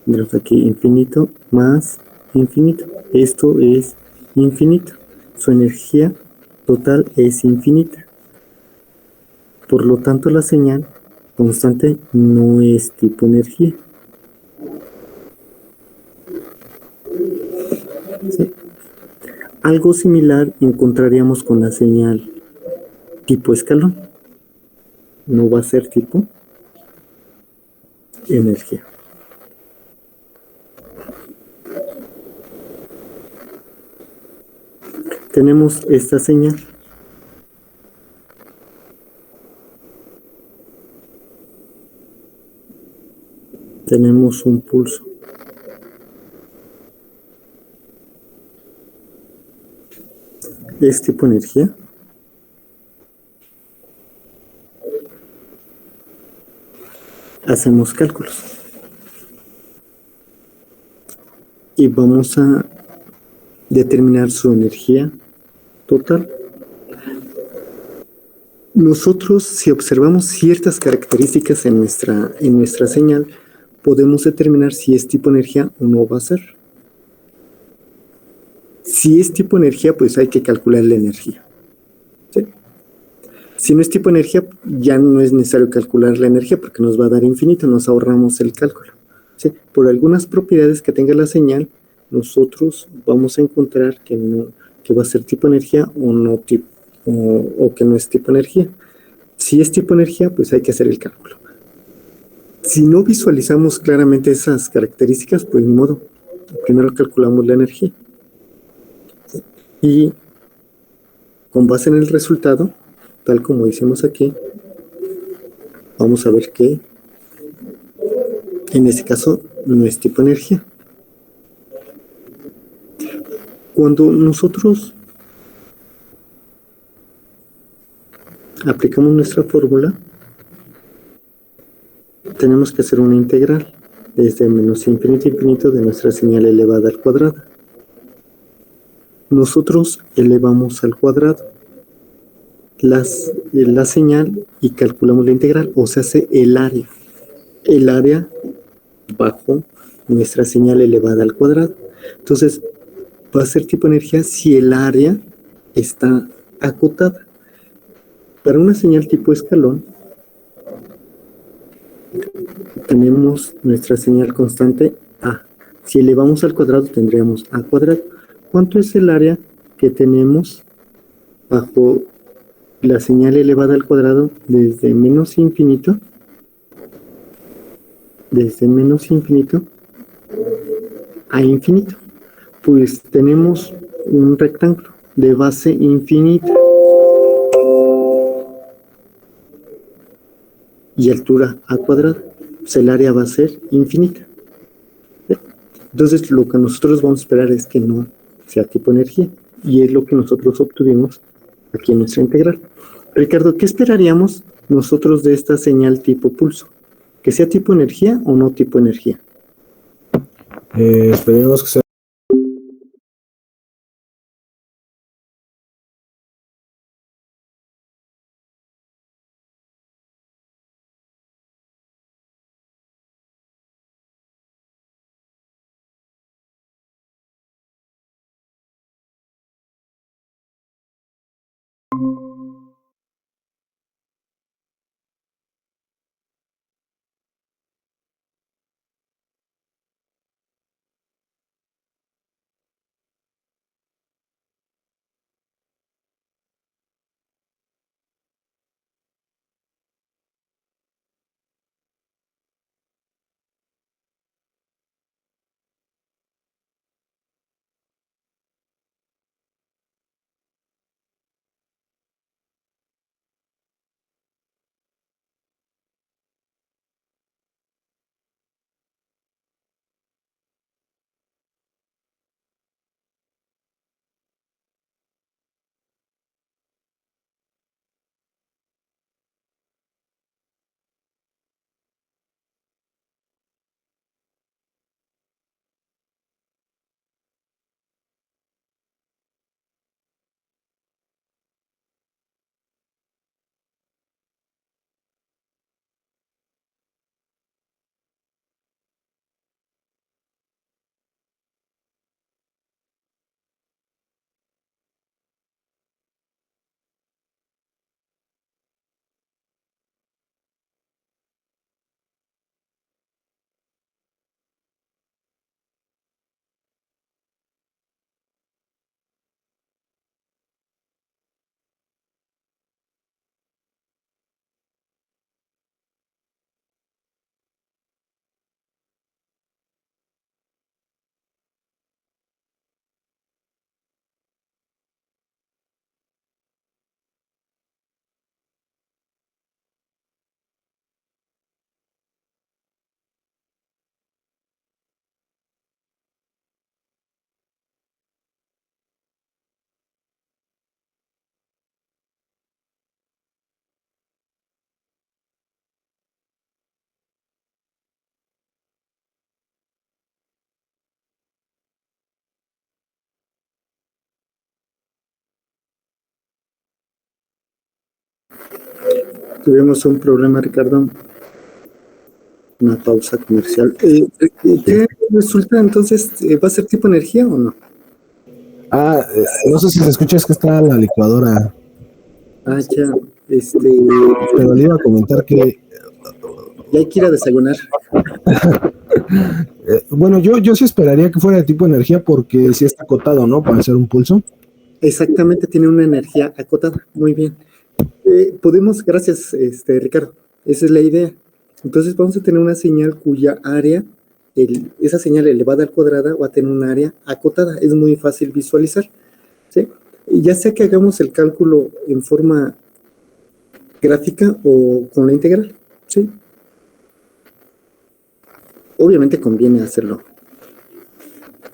Tendremos aquí infinito más infinito. Esto es infinito. Su energía total es infinita. Por lo tanto, la señal constante no es tipo energía. ¿Sí? Algo similar encontraríamos con la señal tipo escalón. No va a ser tipo energía. Tenemos esta señal. Tenemos un pulso. Es tipo energía. Hacemos cálculos. Y vamos a determinar su energía total. Nosotros, si observamos ciertas características en nuestra señal, podemos determinar si es tipo energía o no va a ser. Si es tipo energía, pues hay que calcular la energía. ¿Sí? Si no es tipo energía, ya no es necesario calcular la energía porque nos va a dar infinito, nos ahorramos el cálculo. ¿Sí? Por algunas propiedades que tenga la señal, nosotros vamos a encontrar que va a ser tipo energía o no tipo, o que no es tipo energía. Si es tipo energía, pues hay que hacer el cálculo. Si no visualizamos claramente esas características, pues ni modo. Primero calculamos la energía. Y con base en el resultado, tal como hicimos aquí, vamos a ver que en este caso no es tipo energía. Cuando nosotros aplicamos nuestra fórmula, tenemos que hacer una integral desde menos infinito a infinito de nuestra señal elevada al cuadrado. Nosotros elevamos al cuadrado la señal y calculamos la integral, o se hace el área bajo nuestra señal elevada al cuadrado. Entonces va a ser tipo energía si el área está acotada. Para una señal tipo escalón tenemos nuestra señal constante a. Si elevamos al cuadrado tendríamos a cuadrado. ¿Cuánto es el área que tenemos bajo la señal elevada al cuadrado desde menos infinito? Desde menos infinito a infinito. Pues tenemos un rectángulo de base infinita y altura a cuadrado. Pues el área va a ser infinita. Entonces lo que nosotros vamos a esperar es que no sea tipo energía, y es lo que nosotros obtuvimos aquí en nuestra integral. Ricardo, ¿qué esperaríamos nosotros de esta señal tipo pulso? ¿Que sea tipo energía o no tipo energía? Esperemos que sea Tuvimos un problema, Ricardo. Una pausa comercial. ¿Qué resulta entonces? ¿Va a ser tipo energía o no? No sé si se escucha, es que está la licuadora. Ah, ya. Pero le iba a comentar que, Ya hay que ir a desayunar. bueno, yo sí esperaría que fuera de tipo energía porque sí está acotado, ¿no? Para hacer un pulso. Exactamente, tiene una energía acotada. Muy bien. Podemos, gracias, Ricardo. Esa es la idea. Entonces vamos a tener una señal cuya área, esa señal elevada al cuadrado va a tener un área acotada. Es muy fácil visualizar, ¿sí? Y ya sea que hagamos el cálculo en forma gráfica o con la integral, ¿sí? Obviamente conviene hacerlo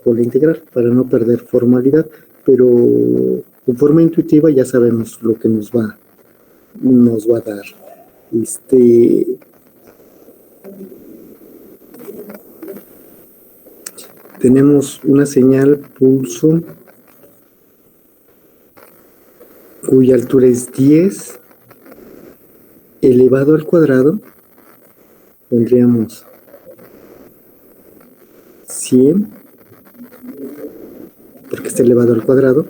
con la integral para no perder formalidad, pero de forma intuitiva ya sabemos lo que nos va a dar. Tenemos una señal pulso cuya altura es 10 elevado al cuadrado. Tendríamos 100 porque está elevado al cuadrado.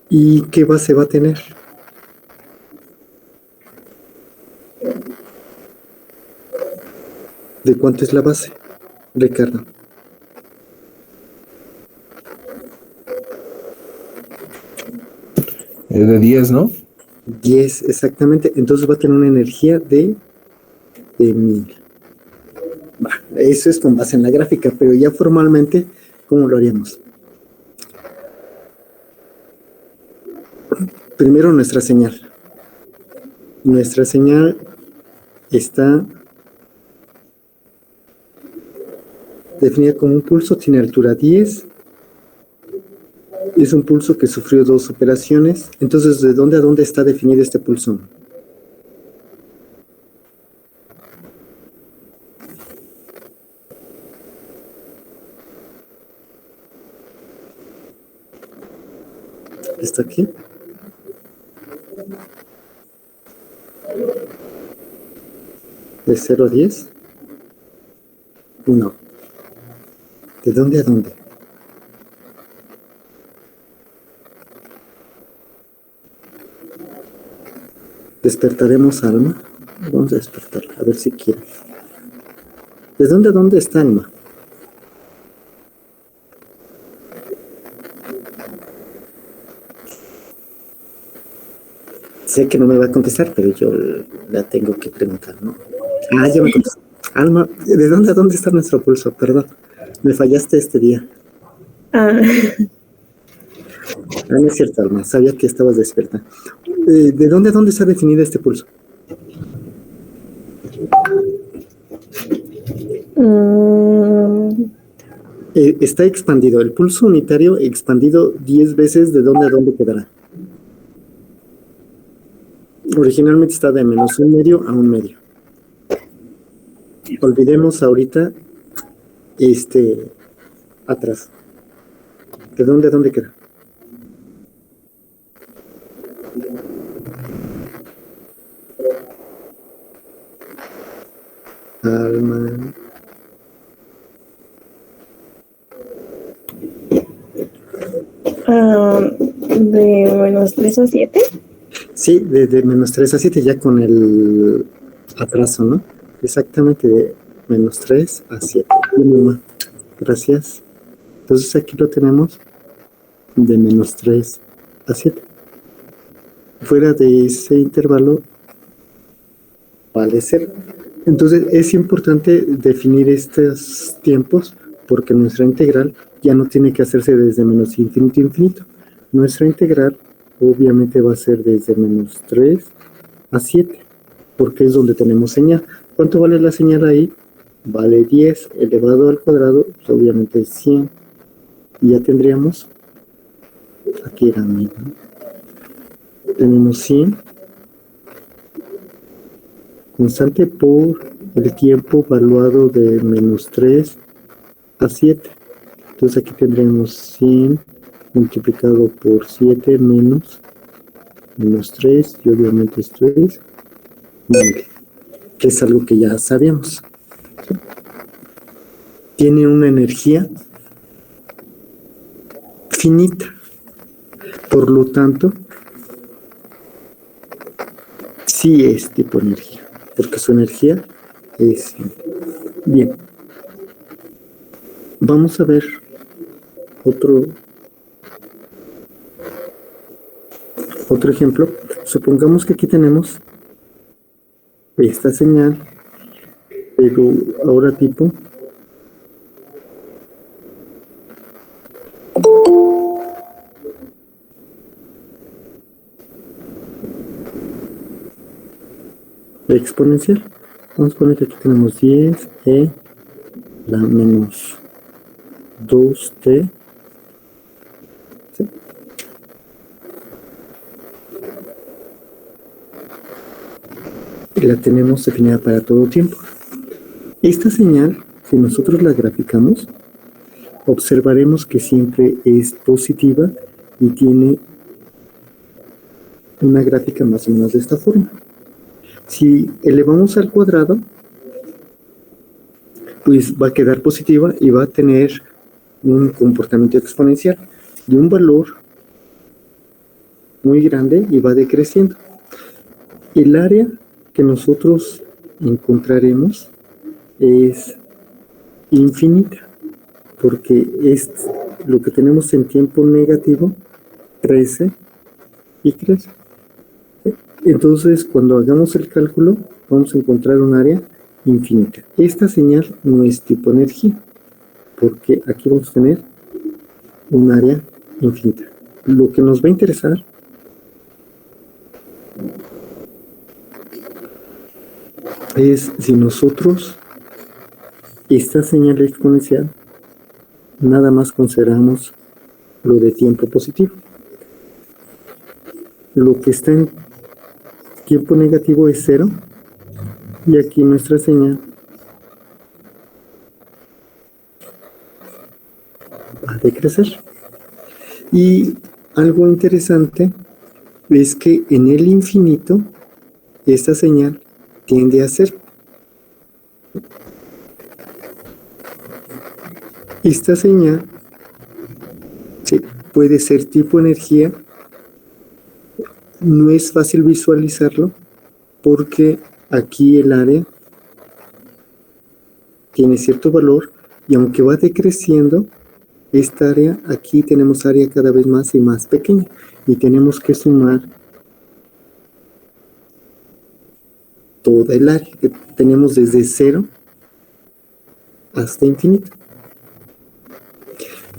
¿Y qué base va a tener? ¿De cuánto es la base, Ricardo? Es de 10, ¿no? 10, exactamente. Entonces va a tener una energía de 1000. Eso es con base en la gráfica, pero ya formalmente, ¿cómo lo haríamos? Primero nuestra señal. Nuestra señal está definida como un pulso, tiene altura 10. Es un pulso que sufrió 2 operaciones. Entonces, ¿de dónde a dónde está definido este pulso? ¿Está aquí? ¿De 0 a 10? No. ¿De dónde a dónde? ¿Despertaremos a Alma? Vamos a despertarla, a ver si quiere. ¿De dónde a dónde está Alma? Sé que no me va a contestar, pero yo la tengo que preguntar, ¿no? Ya me contestó. Alma, ¿de dónde a dónde está nuestro pulso? Perdón, me fallaste este día. No es cierto, Alma, sabía que estabas despierta. ¿De dónde a dónde está definido este pulso? Está expandido, el pulso unitario expandido 10 veces, ¿de dónde a dónde quedará? Originalmente está de -1 medio a 1 medio. Olvidemos ahorita atrás. ¿De dónde a dónde queda? Alma. De -3 a 7. Sí, de -3 a 7, ya con el atraso, ¿no? Exactamente, de -3 a 7. Gracias. Entonces aquí lo tenemos de -3 a 7. Fuera de ese intervalo vale 0. Entonces es importante definir estos tiempos porque nuestra integral ya no tiene que hacerse desde menos infinito a infinito. Nuestra integral obviamente va a ser desde -3 a 7 porque es donde tenemos señal. ¿Cuánto vale la señal ahí? Vale 10 elevado al cuadrado, pues obviamente es 100. Y ya tendríamos, aquí era 1000, ¿no? Tenemos 100 constante por el tiempo valuado de -3 a 7. Entonces aquí tendremos 100 multiplicado por 7 menos menos 3 y obviamente esto es 1000, que es algo que ya sabíamos. ¿Sí? Tiene una energía finita, por lo tanto, sí es tipo energía, porque su energía es bien. Vamos a ver otro ejemplo. Supongamos que aquí tenemos esta señal, pero ahora tipo exponencial. Vamos a poner que aquí tenemos 10 la menos 2t. ¿Sí? Y la tenemos definida para todo tiempo. Esta señal, si nosotros la graficamos, observaremos que siempre es positiva y tiene una gráfica más o menos de esta forma. Si elevamos al cuadrado, pues va a quedar positiva y va a tener un comportamiento exponencial de un valor muy grande y va decreciendo. El área que nosotros encontraremos es infinita, porque es lo que tenemos en tiempo negativo, crece y crece. Entonces, cuando hagamos el cálculo, vamos a encontrar un área infinita. Esta señal no es tipo energía, porque aquí vamos a tener un área infinita. Lo que nos va a interesar es si nosotros esta señal exponencial nada más consideramos lo de tiempo positivo. Lo que está en tiempo negativo es 0 y aquí nuestra señal va a decrecer. Y algo interesante es que en el infinito esta señal tiende a ser. Esta señal sí, puede ser tipo energía. No es fácil visualizarlo porque aquí el área tiene cierto valor y aunque va decreciendo, esta área, aquí tenemos área cada vez más y más pequeña y tenemos que sumar toda el área que tenemos desde 0 hasta infinito.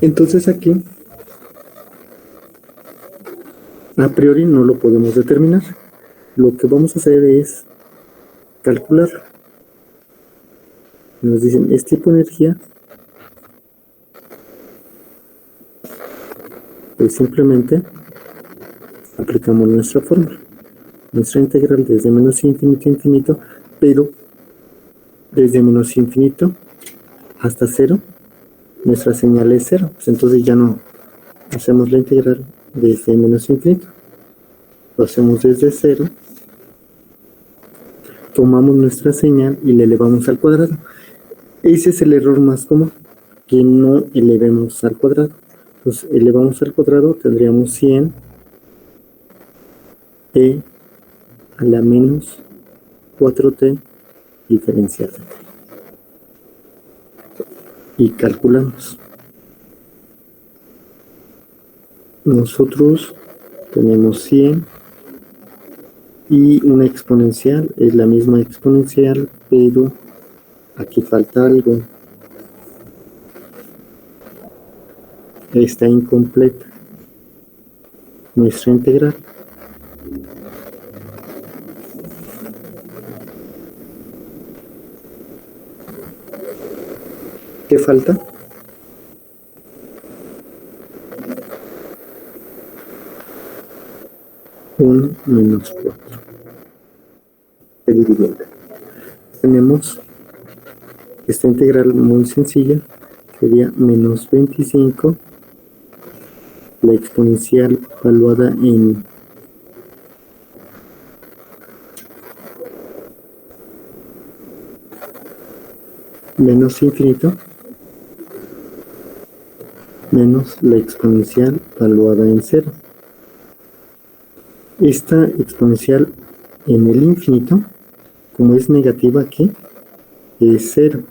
Entonces aquí a priori no lo podemos determinar. Lo que vamos a hacer es calcularlo. Nos dicen, es tipo energía. Pues simplemente aplicamos nuestra fórmula. Nuestra integral desde menos infinito a infinito, pero desde menos infinito hasta 0, nuestra señal es 0. Pues entonces ya no hacemos la integral desde menos infinito. Lo hacemos desde 0. Tomamos nuestra señal y la elevamos al cuadrado. Ese es el error más común, que no elevemos al cuadrado. Entonces elevamos al cuadrado, tendríamos 100 t a la menos 4t diferencial. Y calculamos. Nosotros tenemos 100 y una exponencial, es la misma exponencial, pero aquí falta algo. Está incompleta nuestra integral. ¿Qué falta? Un menos 4. Dividiendo. Tenemos esta integral muy sencilla, sería menos 25, la exponencial valuada en menos infinito menos la exponencial valuada en 0. Esta exponencial en el infinito, como es negativa aquí, es 0.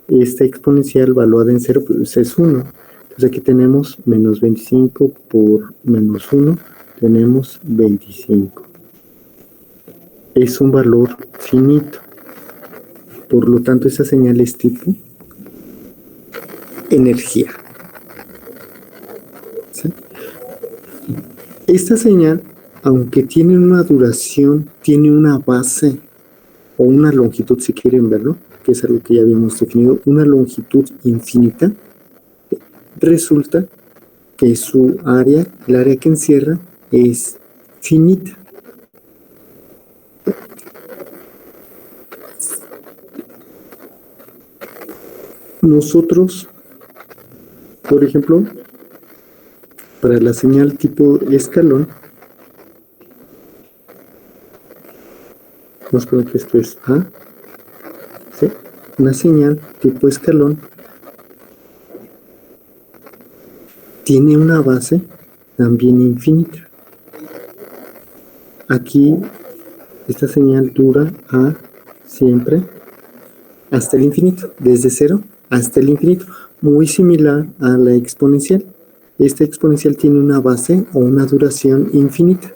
Esta exponencial valuada en 0 pues es 1. Entonces aquí tenemos menos 25 por menos 1, tenemos 25. Es un valor finito. Por lo tanto, esa señal es tipo energía. ¿Sí? Esta señal, aunque tiene una duración, tiene una base o una longitud, si quieren verlo, que es algo que ya habíamos definido, una longitud infinita, resulta que su área, el área que encierra, es finita. Nosotros, por ejemplo, para la señal tipo escalón, vamos a poner que esto es A, ¿sí? Una señal tipo escalón tiene una base también infinita. Aquí esta señal dura A siempre hasta el infinito, desde 0 hasta el infinito, muy similar a la exponencial. Esta exponencial tiene una base o una duración infinita,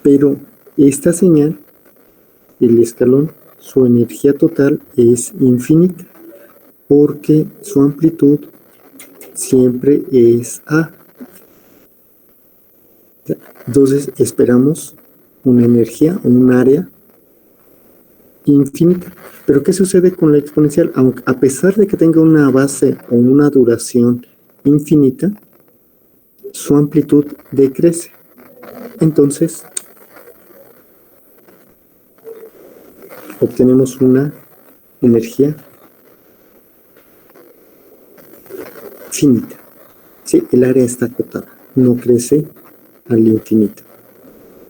pero esta señal, el escalón, su energía total es infinita, porque su amplitud siempre es A. Entonces esperamos una energía o un área infinita. Pero ¿qué sucede con la exponencial? Aunque, a pesar de que tenga una base o una duración infinita, su amplitud decrece. Entonces, obtenemos una energía finita. Sí, el área está acotada, no crece al infinito.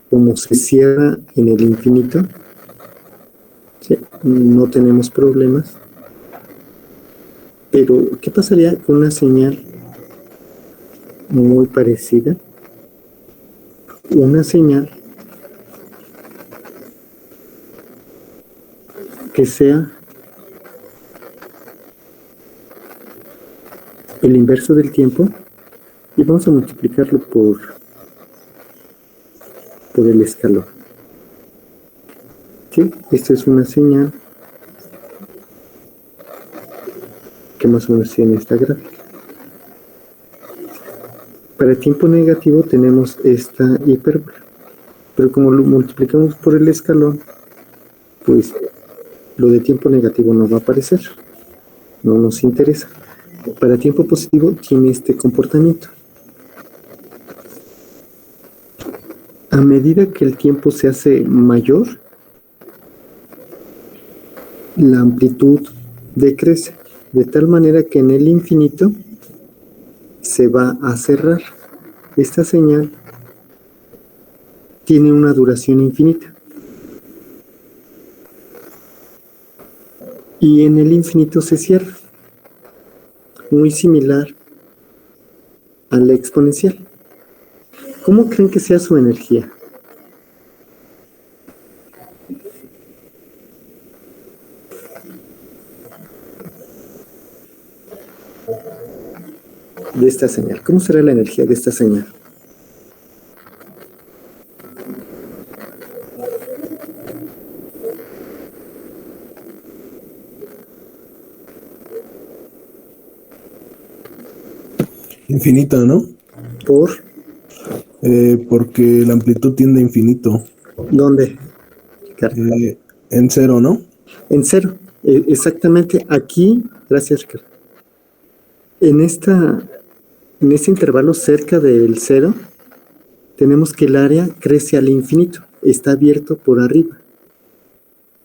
Como se cierra en el infinito, ¿sí? No tenemos problemas. Pero, ¿qué pasaría con una señal muy parecida? Una señal que sea el inverso del tiempo, y vamos a multiplicarlo por el escalón. ¿Sí? Esta es una señal que más o menos tiene esta gráfica. Para tiempo negativo tenemos esta hipérbola, pero como lo multiplicamos por el escalón, pues lo de tiempo negativo no va a aparecer, no nos interesa. Para tiempo positivo tiene este comportamiento. A medida que el tiempo se hace mayor, la amplitud decrece, de tal manera que en el infinito se va a cerrar. Esta señal tiene una duración infinita. Y en el infinito se cierra. Muy similar a la exponencial. ¿Cómo creen que sea su energía? De esta señal. ¿Cómo será la energía de esta señal? Infinita, ¿no? ¿Por Porque la amplitud tiende a infinito. dónde? Ricardo? En 0, ¿no? En 0. Exactamente aquí, gracias Ricardo. En este intervalo cerca del 0, tenemos que el área crece al infinito, está abierto por arriba.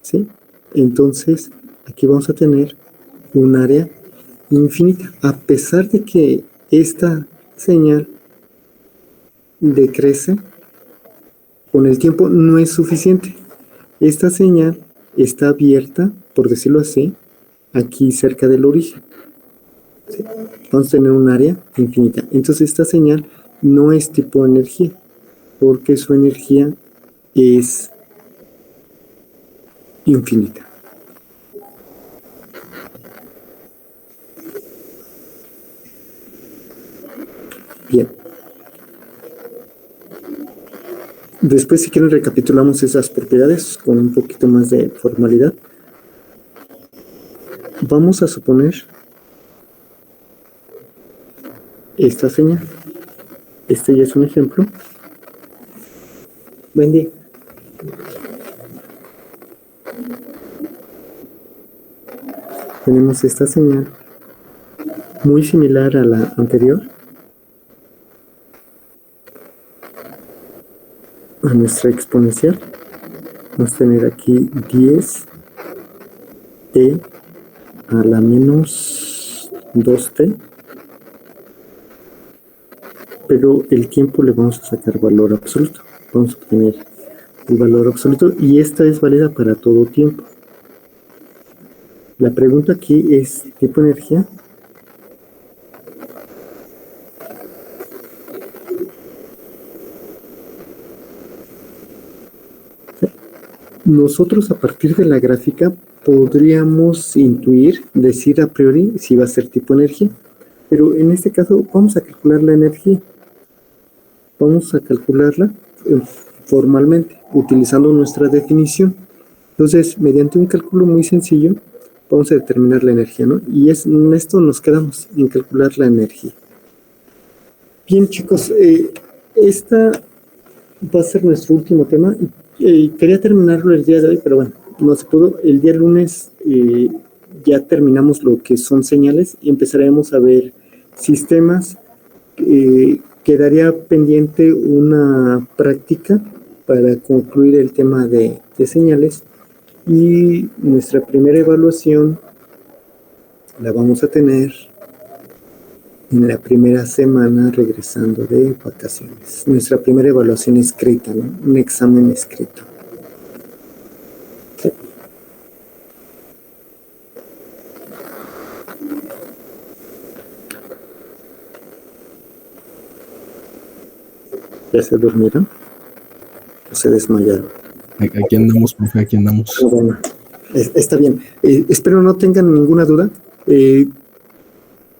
¿Sí? Entonces, aquí vamos a tener un área infinita, a pesar de que esta señal decrece con el tiempo, no es suficiente. Esta señal está abierta, por decirlo así, aquí cerca del origen. ¿Sí? Vamos a tener un área infinita. Entonces esta señal no es tipo energía, porque su energía es infinita. Bien. Después, si quieren, recapitulamos esas propiedades con un poquito más de formalidad. Vamos a suponer esta señal. Este ya es un ejemplo. Buen día. Tenemos esta señal muy similar a la anterior, a nuestra exponencial. Vamos a tener aquí 10 t a la menos 2t, pero el tiempo le vamos a sacar valor absoluto. Vamos a obtener el valor absoluto y esta es válida para todo tiempo. La pregunta aquí es tipo energía. Nosotros a partir de la gráfica podríamos intuir, decir a priori si va a ser tipo energía, pero en este caso vamos a calcular la energía. Vamos a calcularla formalmente, utilizando nuestra definición. Entonces, mediante un cálculo muy sencillo, vamos a determinar la energía, ¿no? Y en esto nos quedamos, en calcular la energía. Bien, chicos, esta va a ser nuestro último tema. Quería terminarlo el día de hoy, pero bueno, no se pudo. El día lunes ya terminamos lo que son señales y empezaremos a ver sistemas. Quedaría pendiente una práctica para concluir el tema de señales y nuestra primera evaluación la vamos a tener en la primera semana regresando de vacaciones. Nuestra primera evaluación escrita, ¿no? Un examen escrito. Sí. ¿Ya se durmieron? ¿O se desmayaron? Aquí andamos, profe, aquí andamos. Bueno, está bien. Espero no tengan ninguna duda.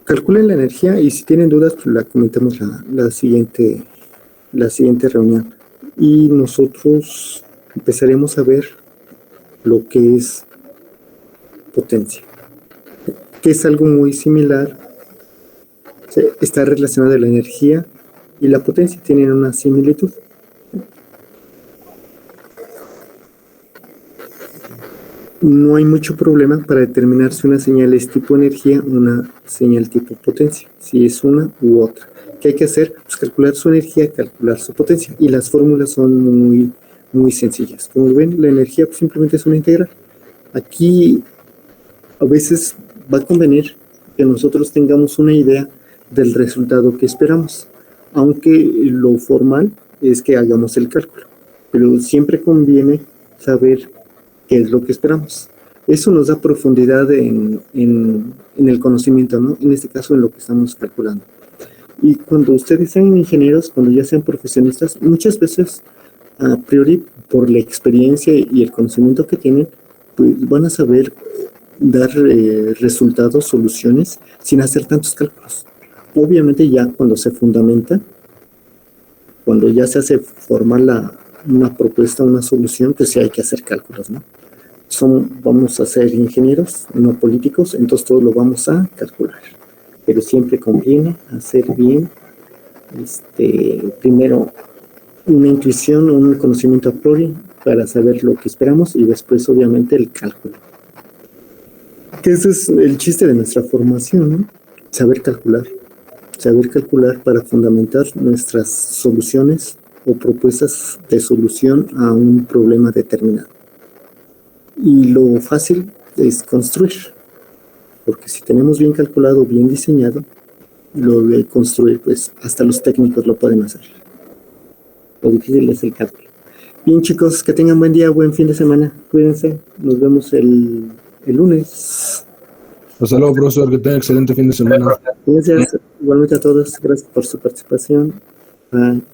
Calculen la energía y si tienen dudas, pues la comentamos la siguiente reunión. Y nosotros empezaremos a ver lo que es potencia, que es algo muy similar. Está relacionada la energía y la potencia, tienen una similitud. No hay mucho problema para determinar si una señal es tipo energía o una señal tipo potencia, si es una u otra. ¿Qué hay que hacer? Pues calcular su energía, calcular su potencia. Y las fórmulas son muy, muy sencillas. Como ven, la energía pues, simplemente es una integral. Aquí a veces va a convenir que nosotros tengamos una idea del resultado que esperamos, aunque lo formal es que hagamos el cálculo. Pero siempre conviene saber qué es lo que esperamos. Eso nos da profundidad en el conocimiento, ¿no? En este caso, en lo que estamos calculando. Y cuando ustedes sean ingenieros, cuando ya sean profesionistas, muchas veces, a priori, por la experiencia y el conocimiento que tienen, pues van a saber dar resultados, soluciones, sin hacer tantos cálculos. Obviamente ya cuando se fundamenta, cuando ya se hace formal una propuesta, una solución, pues sí hay que hacer cálculos, ¿no? Vamos a ser ingenieros, no políticos, entonces todo lo vamos a calcular. Pero siempre conviene hacer bien, primero una intuición, un conocimiento a priori para saber lo que esperamos y después obviamente el cálculo. Que ese es el chiste de nuestra formación, ¿no? Saber calcular para fundamentar nuestras soluciones o propuestas de solución a un problema determinado. Y lo fácil es construir, porque si tenemos bien calculado, bien diseñado, lo de construir, pues hasta los técnicos lo pueden hacer. Lo difícil es el cálculo. Bien, chicos, que tengan buen día, buen fin de semana. Cuídense, nos vemos el lunes. Hasta luego, profesor, que tenga excelente fin de semana. Gracias igualmente a todos. Gracias por su participación. Bye.